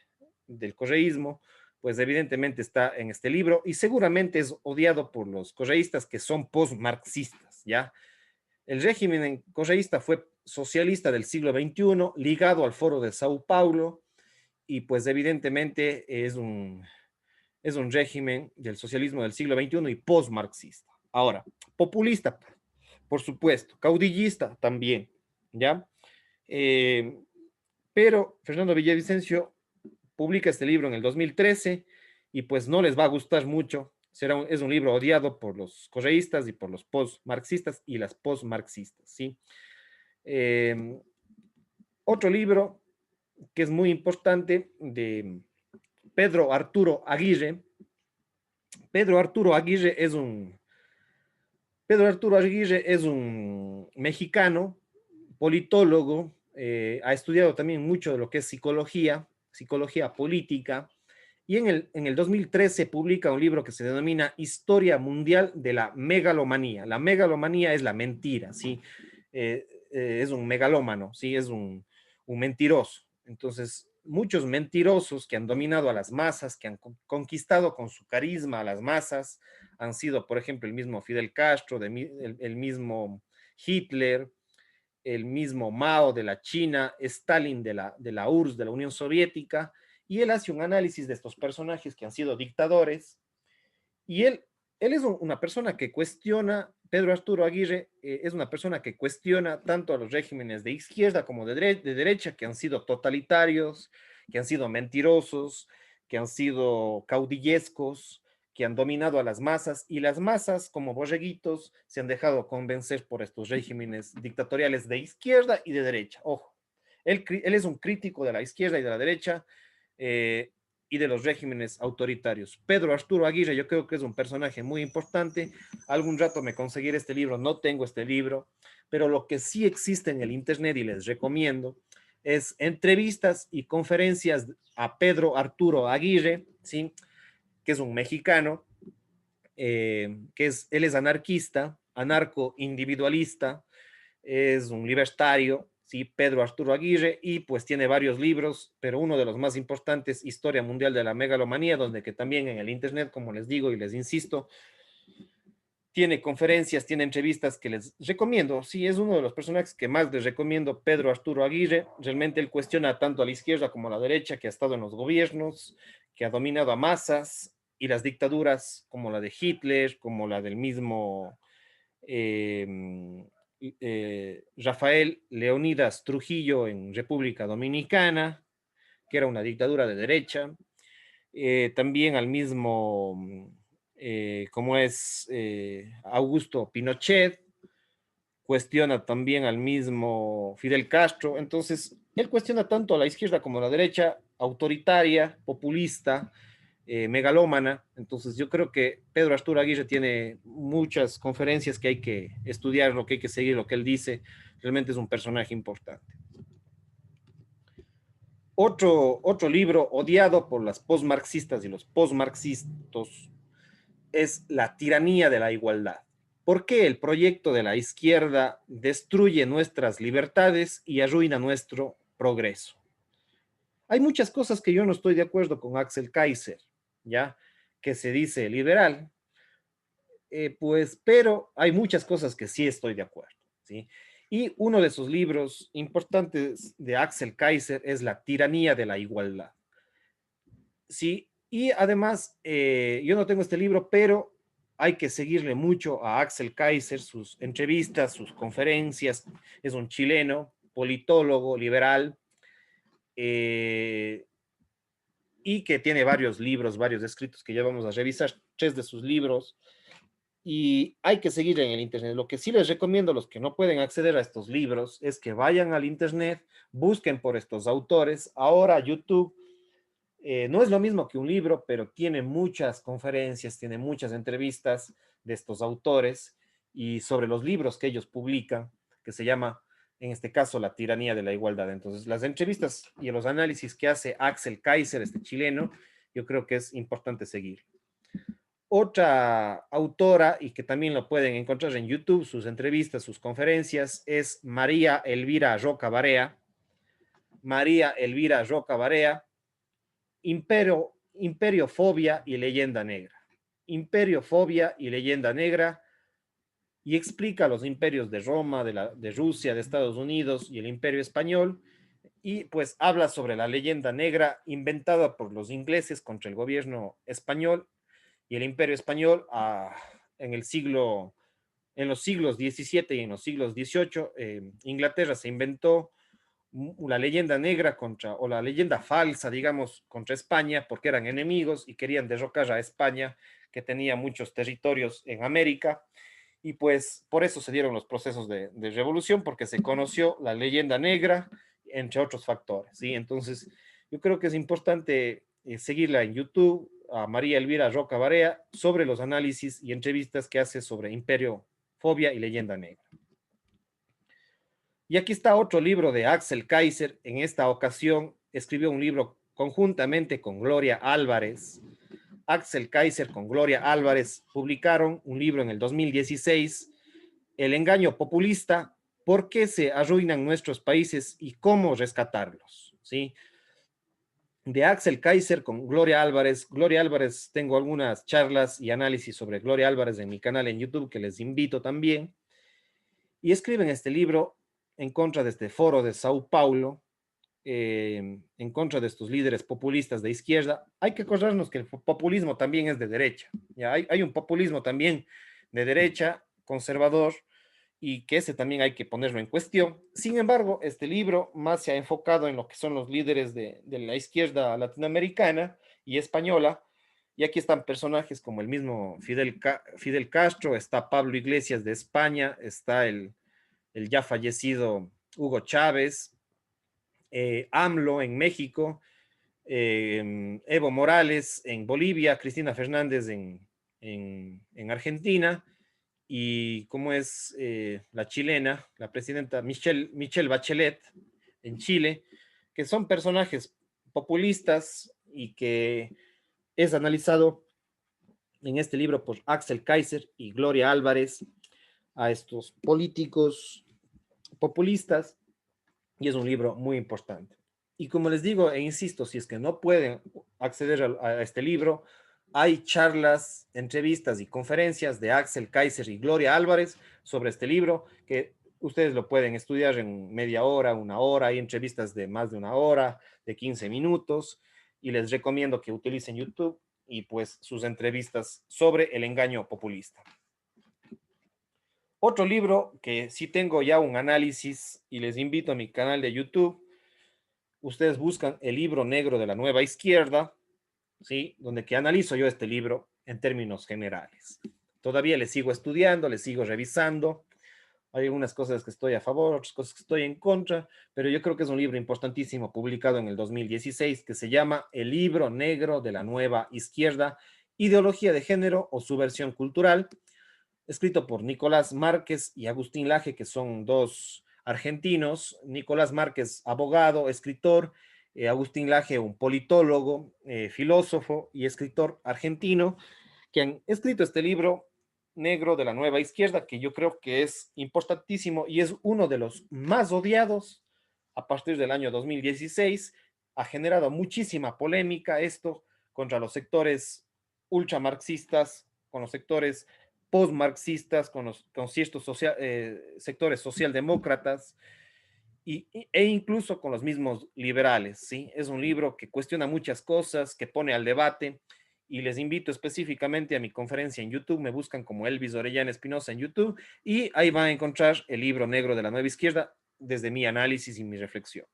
correísmo, pues evidentemente está en este libro y seguramente es odiado por los correístas que son postmarxistas, ¿ya? El régimen correísta fue socialista del siglo XXI, ligado al Foro de Sao Paulo, y pues evidentemente es un régimen del socialismo del siglo XXI y postmarxista. Ahora, populista, por supuesto, caudillista también, ¿ya? Eh, pero Fernando Villavicencio publica este libro en el 2013 y pues no les va a gustar mucho. Es un libro odiado por los correístas y por los postmarxistas y las postmarxistas, ¿sí? Eh, Otro libro que es muy importante de Pedro Arturo Aguirre. Pedro Arturo Aguirre es un Pedro Arturo Aguirre es un mexicano, politólogo, ha estudiado también mucho de lo que es psicología, psicología política, y en el 2013 publica un libro que se denomina Historia Mundial de la Megalomanía. La megalomanía es la mentira, ¿sí? Es un megalómano, ¿sí? Es un mentiroso. Entonces, muchos mentirosos que han dominado a las masas, que han conquistado con su carisma a las masas, han sido, por ejemplo, el mismo Fidel Castro, el mismo Hitler, el mismo Mao de la China, Stalin de la URSS, de la Unión Soviética, y él hace un análisis de estos personajes que han sido dictadores, y él él es una persona que cuestiona, Pedro Arturo Aguirre es una persona que cuestiona tanto a los regímenes de izquierda como de derecha, que han sido totalitarios, que han sido mentirosos, que han sido caudillescos, que han dominado a las masas, y las masas, como borreguitos, se han dejado convencer por estos regímenes dictatoriales de izquierda y de derecha. Ojo, él es un crítico de la izquierda y de la derecha, eh, y de los regímenes autoritarios. Pedro Arturo Aguirre, yo creo que es un personaje muy importante. Algún rato me conseguiré este libro, no tengo este libro, pero lo que sí existe en el Internet y les recomiendo es entrevistas y conferencias a Pedro Arturo Aguirre, ¿sí? Que es un mexicano, él es anarquista, anarco-individualista, es un libertario, ¿sí? Pedro Arturo Aguirre, y pues tiene varios libros, pero uno de los más importantes, Historia Mundial de la Megalomanía, donde que también en el Internet, como les digo y les insisto, tiene conferencias, tiene entrevistas que les recomiendo. Sí, es uno de los personajes que más les recomiendo, Pedro Arturo Aguirre. Realmente él cuestiona tanto a la izquierda como a la derecha, que ha estado en los gobiernos, que ha dominado a masas, y las dictaduras como la de Hitler, como la del mismo Rafael Leonidas Trujillo en República Dominicana, que era una dictadura de derecha. También al mismo, como es Augusto Pinochet, cuestiona también al mismo Fidel Castro. Entonces, él cuestiona tanto a la izquierda como a la derecha, autoritaria, populista, megalómana. Entonces, yo creo que Pedro Arturo Aguirre tiene muchas conferencias que hay que estudiar, lo que hay que seguir, lo que él dice. Realmente es un personaje importante. Otro libro odiado por las postmarxistas y los postmarxistas es La tiranía de la igualdad. ¿Por qué el proyecto de la izquierda destruye nuestras libertades y arruina nuestro progreso? Hay muchas cosas que yo no estoy de acuerdo con Axel Kaiser, ¿ya? Que se dice liberal, pues, pero hay muchas cosas que sí estoy de acuerdo, ¿sí? Y uno de sus libros importantes de Axel Kaiser es La tiranía de la igualdad. Sí, y además, yo no tengo este libro, pero hay que seguirle mucho a Axel Kaiser, sus entrevistas, sus conferencias. Es un chileno, politólogo, liberal, eh, y que tiene varios libros, varios escritos que ya vamos a revisar, tres de sus libros, y hay que seguirle en el Internet. Lo que sí les recomiendo a los que no pueden acceder a estos libros es que vayan al Internet, busquen por estos autores. Ahora YouTube no es lo mismo que un libro, pero tiene muchas conferencias, tiene muchas entrevistas de estos autores y sobre los libros que ellos publican, que se llama, en este caso, La tiranía de la igualdad. Entonces, las entrevistas y los análisis que hace Axel Kaiser, este chileno, yo creo que es importante seguir. Otra autora, y que también lo pueden encontrar en YouTube, sus entrevistas, sus conferencias, es María Elvira Roca Barea. María Elvira Roca Barea, Imperiofobia y leyenda negra. Imperiofobia y leyenda negra, y explica los imperios de Roma, de Rusia, de Estados Unidos y el imperio español, y pues habla sobre la leyenda negra inventada por los ingleses contra el gobierno español y el imperio español en el siglo, en los siglos XVII y en los siglos XVIII. Inglaterra se inventó la leyenda negra contra, o la leyenda falsa, digamos, contra España, porque eran enemigos y querían derrocar a España, que tenía muchos territorios en América, y pues por eso se dieron los procesos de revolución, porque se conoció la leyenda negra, entre otros factores, ¿sí? Entonces, yo creo que es importante seguirla en YouTube, a María Elvira Roca Barea, sobre los análisis y entrevistas que hace sobre imperio, fobia y leyenda negra. Y aquí está otro libro de Axel Kaiser. En esta ocasión escribió un libro conjuntamente con Gloria Álvarez. Axel Kaiser con Gloria Álvarez publicaron un libro en el 2016, El engaño populista, ¿por qué se arruinan nuestros países y cómo rescatarlos? ¿Sí? De Axel Kaiser con Gloria Álvarez. Gloria Álvarez, tengo algunas charlas y análisis sobre Gloria Álvarez en mi canal en YouTube que les invito también. Y escriben este libro en contra de este foro de Sao Paulo, en contra de estos líderes populistas de izquierda, hay que acordarnos que el populismo también es de derecha. ¿Ya? Hay un populismo también de derecha, conservador, y que ese también hay que ponerlo en cuestión. Sin embargo, este libro más se ha enfocado en lo que son los líderes de la izquierda latinoamericana y española, y aquí están personajes como el mismo Fidel Castro, está Pablo Iglesias de España, está el ya fallecido Hugo Chávez, AMLO en México, Evo Morales en Bolivia, Cristina Fernández en Argentina, y cómo es la chilena, la presidenta Michelle Bachelet en Chile, que son personajes populistas y que es analizado en este libro por Axel Kaiser y Gloria Álvarez a estos políticos populistas, y es un libro muy importante. Y como les digo e insisto, si es que no pueden acceder a este libro, hay charlas, entrevistas y conferencias de Axel Kaiser y Gloria Álvarez sobre este libro que ustedes lo pueden estudiar en media hora, una hora. Hay entrevistas de más de una hora, de 15 minutos, y les recomiendo que utilicen YouTube y pues sus entrevistas sobre el engaño populista. Otro libro que sí tengo ya un análisis y les invito a mi canal de YouTube. Ustedes buscan el libro negro de la nueva izquierda, ¿sí? Donde que analizo yo este libro en términos generales. Todavía le sigo estudiando, le sigo revisando. Hay algunas cosas que estoy a favor, otras cosas que estoy en contra, pero yo creo que es un libro importantísimo publicado en el 2016 que se llama El libro negro de la nueva izquierda, ideología de género o subversión cultural, escrito por Nicolás Márquez y Agustín Laje, que son dos argentinos. Nicolás Márquez, abogado, escritor, Agustín Laje, un politólogo, filósofo y escritor argentino, que han escrito este libro negro de la nueva izquierda, que yo creo que es importantísimo y es uno de los más odiados a partir del año 2016. Ha generado muchísima polémica esto contra los sectores ultramarxistas, con los sectores postmarxistas, con ciertos sectores socialdemócratas e incluso con los mismos liberales, ¿sí? Es un libro que cuestiona muchas cosas, que pone al debate, y les invito específicamente a mi conferencia en YouTube. Me buscan como Elvis Orellana Espinosa en YouTube y ahí van a encontrar el libro negro de la nueva izquierda desde mi análisis y mi reflexión.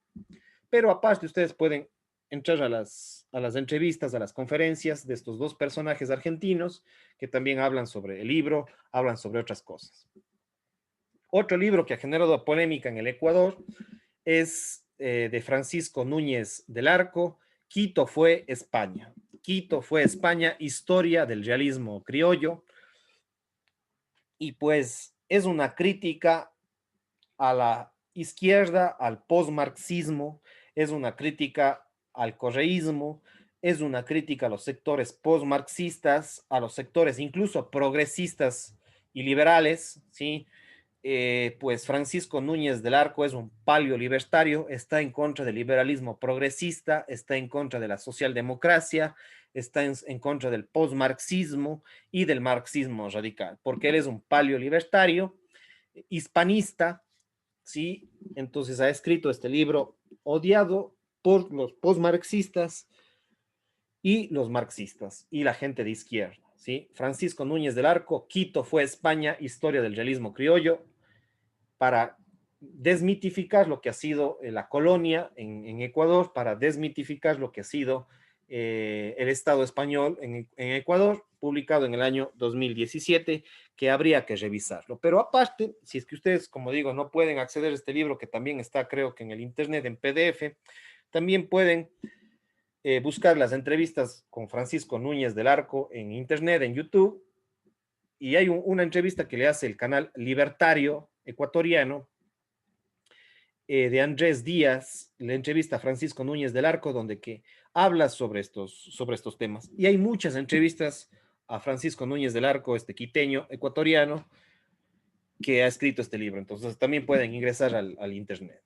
Pero aparte, ustedes pueden entrar a las entrevistas, a las conferencias de estos dos personajes argentinos que también hablan sobre el libro, hablan sobre otras cosas. Otro libro que ha generado polémica en el Ecuador es de Francisco Núñez del Arco, Quito fue España. Quito fue España, historia del realismo criollo. Y pues es una crítica a la izquierda, al postmarxismo, es una crítica al correísmo, es una crítica a los sectores postmarxistas, a los sectores incluso progresistas y liberales, ¿sí? Pues Francisco Núñez del Arco es un paleolibertario, está en contra del liberalismo progresista, está en contra de la socialdemocracia, está en contra del postmarxismo y del marxismo radical, porque él es un paleolibertario, hispanista, ¿sí? Entonces ha escrito este libro odiado por los postmarxistas y los marxistas y la gente de izquierda, ¿sí? Francisco Núñez del Arco, Quito fue España, historia del realismo criollo, para desmitificar lo que ha sido la colonia en Ecuador, para desmitificar lo que ha sido el Estado español en Ecuador, publicado en el año 2017, que habría que revisarlo. Pero aparte, si es que ustedes, como digo, no pueden acceder a este libro, que también está, creo que en el Internet, en PDF, también pueden buscar las entrevistas con Francisco Núñez del Arco en Internet, en YouTube, y hay una entrevista que le hace el canal Libertario ecuatoriano, de Andrés Díaz, la entrevista a Francisco Núñez del Arco, donde que habla sobre estos temas. Y hay muchas entrevistas a Francisco Núñez del Arco, este quiteño ecuatoriano, que ha escrito este libro. Entonces también pueden ingresar al Internet.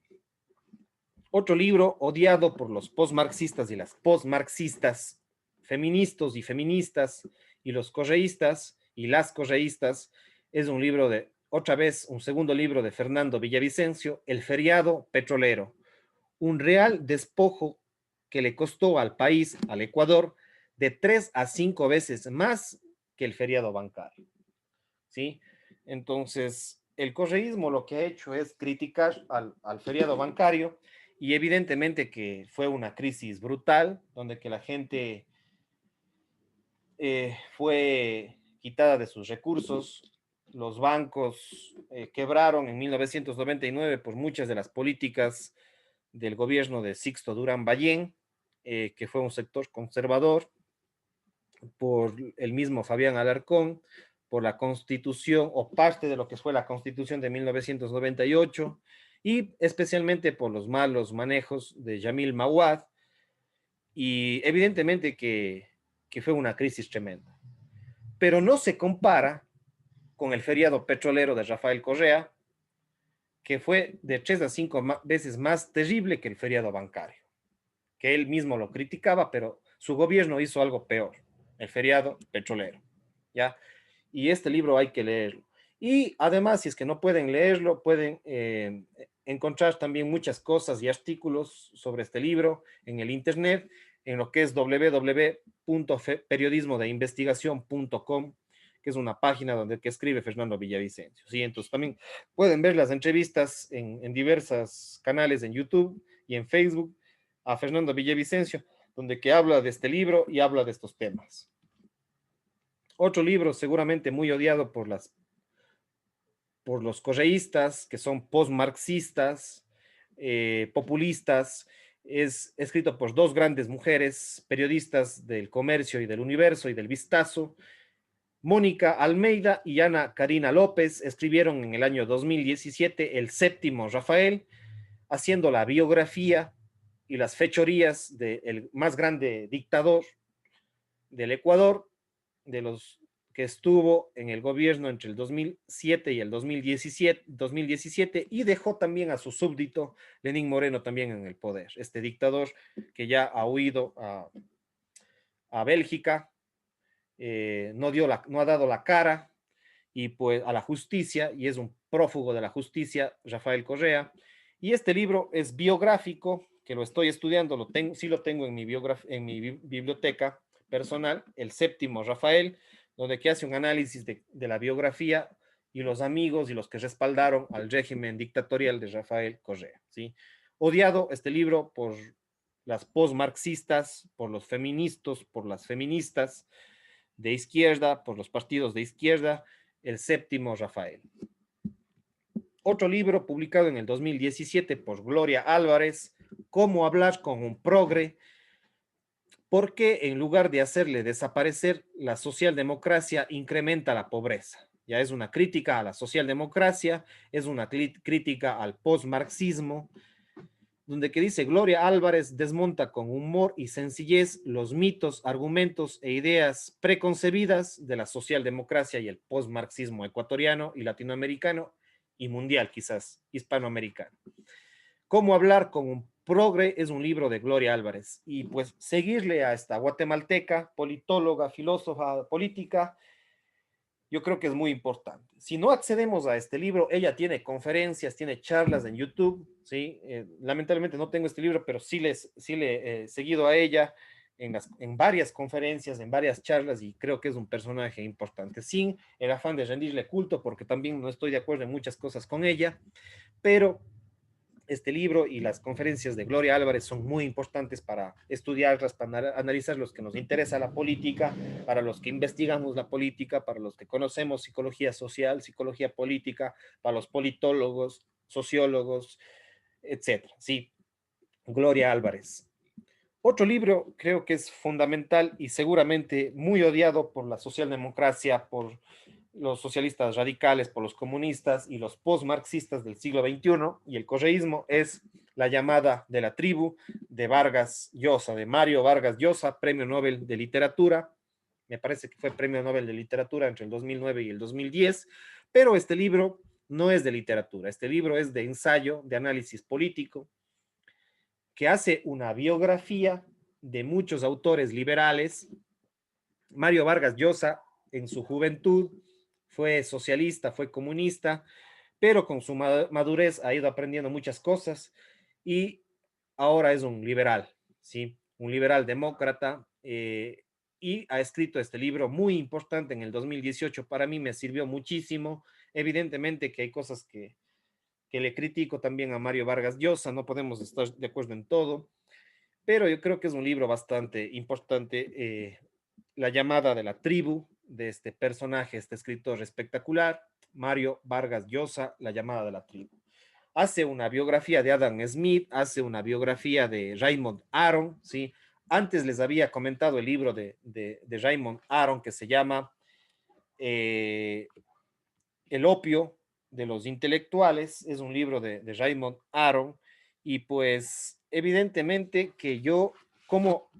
Otro libro odiado por los postmarxistas y las postmarxistas, feministas y feministas, y los correístas y las correístas, es un libro otra vez, un segundo libro de Fernando Villavicencio, El feriado petrolero, un real despojo que le costó al país, al Ecuador, de 3 a 5 veces más que el feriado bancario, ¿sí? Entonces, el correísmo lo que ha hecho es criticar al feriado bancario y evidentemente que fue una crisis brutal, donde que la gente fue quitada de sus recursos, los bancos quebraron en 1999 por muchas de las políticas del gobierno de Sixto Durán Ballén, que fue un sector conservador, por el mismo Fabián Alarcón, por la constitución o parte de lo que fue la constitución de 1998 y especialmente por los malos manejos de Yamil Mawad y evidentemente que fue una crisis tremenda. Pero no se compara con el feriado petrolero de Rafael Correa, que fue de 3 a 5 veces más terrible que el feriado bancario, que él mismo lo criticaba, pero su gobierno hizo algo peor, el feriado petrolero, ¿ya? Y este libro hay que leerlo. Y además, si es que no pueden leerlo, pueden encontrar también muchas cosas y artículos sobre este libro en el Internet, en lo que es www.periodismodeinvestigación.com, que es una página donde que escribe Fernando Villavicencio. ¿Sí? Entonces también pueden ver las entrevistas en diversos canales en YouTube y en Facebook a Fernando Villavicencio, donde que habla de este libro y habla de estos temas. Otro libro seguramente muy odiado por los correístas, que son postmarxistas, populistas, es escrito por dos grandes mujeres, periodistas del Comercio y del Universo y del Vistazo. Mónica Almeida y Ana Karina López escribieron en el año 2017 El Séptimo Rafael, haciendo la biografía y las fechorías del más grande dictador del Ecuador, de los que estuvo en el gobierno entre el 2007 y el 2017 y dejó también a su súbdito Lenín Moreno también en el poder. Este dictador que ya ha huido a Bélgica, no ha dado la cara y pues a la justicia y es un prófugo de la justicia, Rafael Correa. Y este libro es biográfico, que lo estoy estudiando, sí lo tengo en en mi biblioteca personal, El Séptimo Rafael, donde que hace un análisis de la biografía y los amigos y los que respaldaron al régimen dictatorial de Rafael Correa. ¿Sí? Odiado este libro por las postmarxistas, por los feministas, por las feministas de izquierda, por los partidos de izquierda, El Séptimo Rafael. Otro libro publicado en el 2017 por Gloria Álvarez, Cómo hablar con un progre, porque en lugar de hacerle desaparecer, la socialdemocracia incrementa la pobreza. Ya es una crítica a la socialdemocracia, es una crítica al postmarxismo, donde que dice Gloria Álvarez desmonta con humor y sencillez los mitos, argumentos e ideas preconcebidas de la socialdemocracia y el postmarxismo ecuatoriano y latinoamericano y mundial, quizás hispanoamericano. Cómo hablar con un progre es un libro de Gloria Álvarez y pues seguirle a esta guatemalteca, politóloga, filósofa, política, yo creo que es muy importante. Si no accedemos a este libro, ella tiene conferencias, tiene charlas en YouTube, ¿sí? Lamentablemente no tengo este libro, pero sí le he seguido a ella en varias conferencias, en varias charlas, y creo que es un personaje importante, sin el afán de rendirle culto, porque también no estoy de acuerdo en muchas cosas con ella, pero este libro y las conferencias de Gloria Álvarez son muy importantes para estudiarlas, para analizar los que nos interesa la política, para los que investigamos la política, para los que conocemos psicología social, psicología política, para los politólogos, sociólogos, etcétera. Sí, Gloria Álvarez. Otro libro creo que es fundamental y seguramente muy odiado por la socialdemocracia, por los socialistas radicales, por los comunistas y los postmarxistas del siglo XXI y el correísmo es La llamada de la tribu de Vargas Llosa, de Mario Vargas Llosa, Premio Nobel de Literatura. Me parece que fue Premio Nobel de Literatura entre el 2009 y el 2010, pero este libro no es de literatura, este libro es de ensayo, de análisis político, que hace una biografía de muchos autores liberales. Mario Vargas Llosa, en su juventud, fue socialista, fue comunista, pero con su madurez ha ido aprendiendo muchas cosas y ahora es un liberal, ¿sí? Un liberal demócrata, y ha escrito este libro muy importante en el 2018. Para mí me sirvió muchísimo. Evidentemente que hay cosas que le critico también a Mario Vargas Llosa, no podemos estar de acuerdo en todo, pero yo creo que es un libro bastante importante. La llamada de la tribu, de este personaje, este escritor espectacular, Mario Vargas Llosa, La llamada de la tribu. Hace una biografía de Adam Smith, hace una biografía de Raymond Aron, ¿sí? Antes les había comentado el libro de Raymond Aron que se llama eh, El opio de los intelectuales. Es un libro de Raymond Aron, y pues evidentemente que yo, como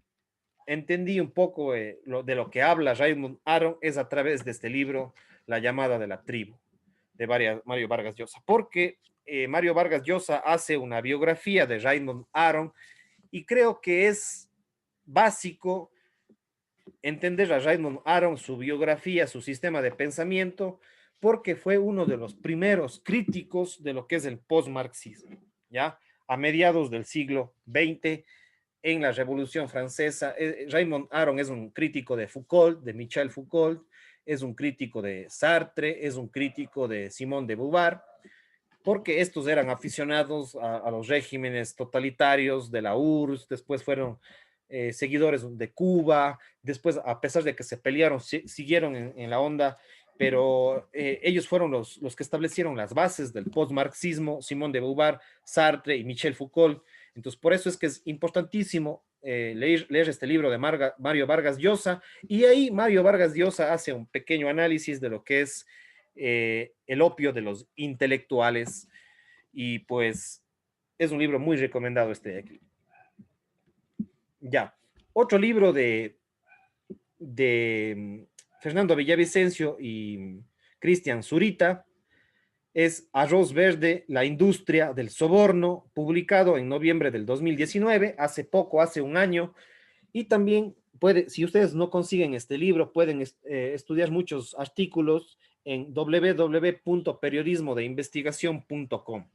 entendí un poco de lo que habla Raymond Aron, es a través de este libro, La llamada de la tribu, de Mario Vargas Llosa, porque Mario Vargas Llosa hace una biografía de Raymond Aron, y creo que es básico entender a Raymond Aron, su biografía, su sistema de pensamiento, porque fue uno de los primeros críticos de lo que es el postmarxismo, ¿ya? A mediados del siglo XX, en la Revolución Francesa. Raymond Aron es un crítico de Foucault, de Michel Foucault, es un crítico de Sartre, es un crítico de Simone de Beauvoir, porque estos eran aficionados a los regímenes totalitarios de la URSS, después fueron seguidores de Cuba, después, a pesar de que se pelearon, siguieron en la onda, pero ellos fueron los que establecieron las bases del postmarxismo, Simone de Beauvoir, Sartre y Michel Foucault. Entonces, por eso es que es importantísimo leer este libro de Mario Vargas Llosa, y ahí Mario Vargas Llosa hace un pequeño análisis de lo que es el opio de los intelectuales, y pues es un libro muy recomendado este de aquí. Ya, otro libro de Fernando Villavicencio y Cristian Zurita es Arroz Verde, la industria del soborno, publicado en noviembre del 2019, hace poco, hace un año. Y también si ustedes no consiguen este libro, pueden estudiar muchos artículos en www.periodismodeinvestigación.com,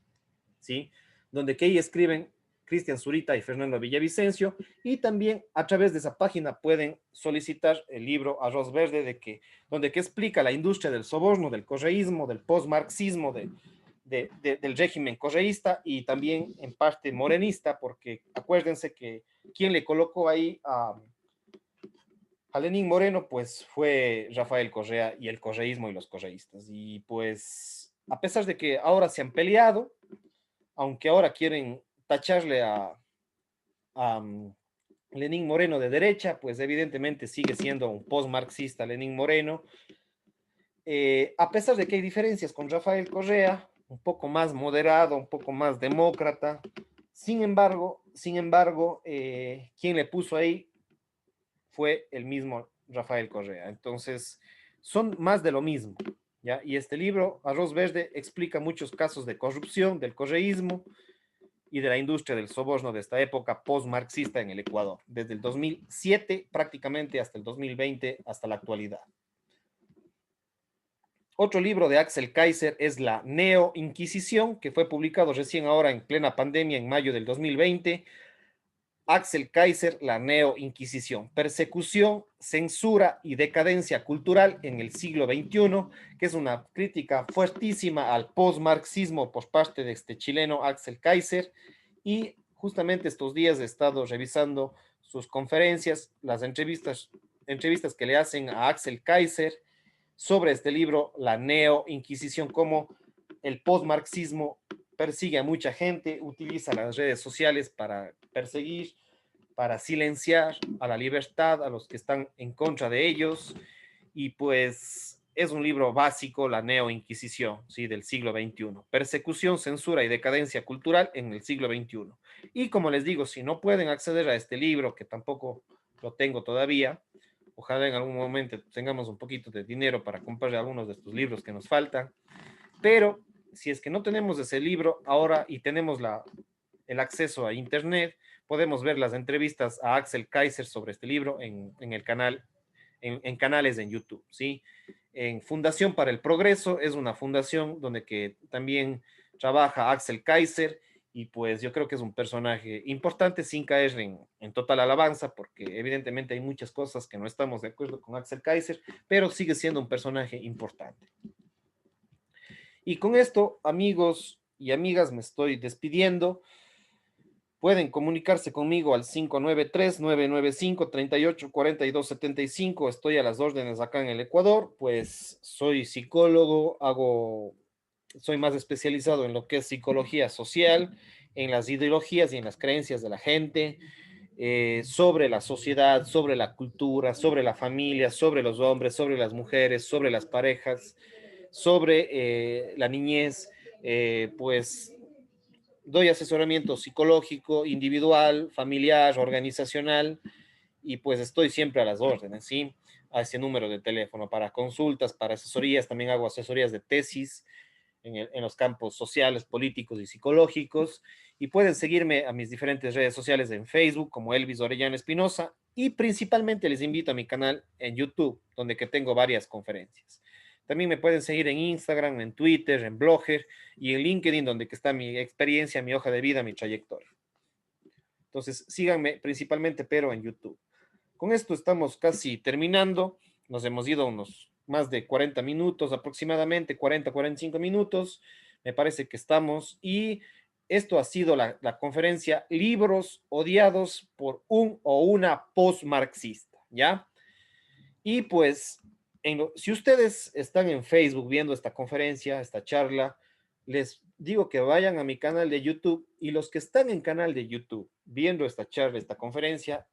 ¿sí? Donde que ahí escriben Cristian Zurita y Fernando Villavicencio, y también a través de esa página pueden solicitar el libro Arroz Verde, donde que explica la industria del soborno, del correísmo, del postmarxismo, del régimen correísta, y también en parte morenista, porque acuérdense que quien le colocó ahí a Lenín Moreno, pues fue Rafael Correa y el correísmo y los correístas. Y pues, a pesar de que ahora se han peleado, aunque ahora quieren tacharle a Lenín Moreno de derecha, pues evidentemente sigue siendo un postmarxista Lenín Moreno. A pesar de que hay diferencias con Rafael Correa, un poco más moderado, un poco más demócrata, sin embargo, quien le puso ahí fue el mismo Rafael Correa. Entonces, son más de lo mismo, ¿ya? Y este libro, Arroz Verde, explica muchos casos de corrupción, del correísmo y de la industria del soborno de esta época post-marxista en el Ecuador, desde el 2007 prácticamente hasta el 2020, hasta la actualidad. Otro libro de Axel Kaiser es La Neo-Inquisición, que fue publicado recién ahora en plena pandemia en mayo del 2020. Axel Kaiser, La Neo-Inquisición, persecución, censura y decadencia cultural en el siglo XXI, que es una crítica fuertísima al postmarxismo por parte de este chileno Axel Kaiser. Y justamente estos días he estado revisando sus conferencias, las entrevistas que le hacen a Axel Kaiser sobre este libro, La Neo-Inquisición, cómo el postmarxismo persigue a mucha gente, utiliza las redes sociales para perseguir, para silenciar a la libertad, a los que están en contra de ellos. Y pues es un libro básico, La Neo-Inquisición, ¿sí? Del siglo XXI. Persecución, censura y decadencia cultural en el siglo XXI. Y como les digo, si no pueden acceder a este libro, que tampoco lo tengo todavía, ojalá en algún momento tengamos un poquito de dinero para comprar algunos de estos libros que nos faltan. Pero si es que no tenemos ese libro ahora y tenemos el acceso a Internet, podemos ver las entrevistas a Axel Kaiser sobre este libro en el canal, en canales en YouTube, ¿sí? En Fundación para el Progreso es una fundación donde que también trabaja Axel Kaiser, y pues yo creo que es un personaje importante sin caer en total alabanza, porque evidentemente hay muchas cosas que no estamos de acuerdo con Axel Kaiser, pero sigue siendo un personaje importante. Y con esto, amigos y amigas, me estoy despidiendo. Pueden comunicarse conmigo al 593-995-3842-75. Estoy a las órdenes acá en el Ecuador, pues soy psicólogo, soy más especializado en lo que es psicología social, en las ideologías y en las creencias de la gente, sobre la sociedad, sobre la cultura, sobre la familia, sobre los hombres, sobre las mujeres, sobre las parejas, sobre la niñez, pues doy asesoramiento psicológico, individual, familiar, organizacional, y pues estoy siempre a las órdenes, ¿sí? A ese número de teléfono para consultas, para asesorías, también hago asesorías de tesis en los campos sociales, políticos y psicológicos, y pueden seguirme a mis diferentes redes sociales en Facebook como Elvis Orellana Espinosa, y principalmente les invito a mi canal en YouTube, donde que tengo varias conferencias. También me pueden seguir en Instagram, en Twitter, en Blogger y en LinkedIn, donde que está mi experiencia, mi hoja de vida, mi trayectoria. Entonces, síganme principalmente, pero en YouTube. Con esto estamos casi terminando. Nos hemos ido unos más de 40 minutos aproximadamente, 45 minutos. Me parece que estamos. Y esto ha sido la conferencia Libros odiados por un o una post-marxista, ¿ya? Y pues, si ustedes están en Facebook viendo esta conferencia, esta charla, les digo que vayan a mi canal de YouTube, y los que están en canal de YouTube viendo esta charla, esta conferencia,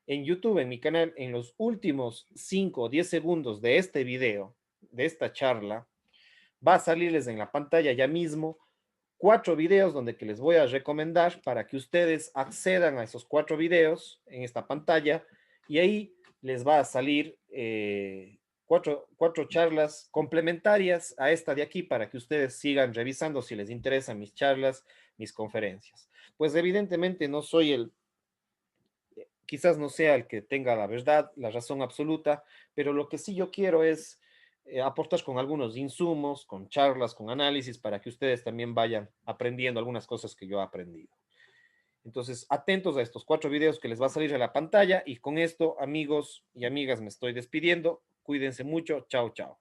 en YouTube, en mi canal, en los últimos 5 o 10 segundos de este video, de esta charla, va a salirles en la pantalla ya mismo 4 videos donde que les voy a recomendar para que ustedes accedan a esos 4 videos en esta pantalla, y ahí les va a salir 4 charlas complementarias a esta de aquí para que ustedes sigan revisando si les interesan mis charlas, mis conferencias. Pues evidentemente no soy quizás no sea el que tenga la verdad, la razón absoluta, pero lo que sí yo quiero es aportar con algunos insumos, con charlas, con análisis, para que ustedes también vayan aprendiendo algunas cosas que yo he aprendido. Entonces, atentos a estos 4 videos que les va a salir a la pantalla, y con esto, amigos y amigas, me estoy despidiendo. Cuídense mucho. Chao, chao.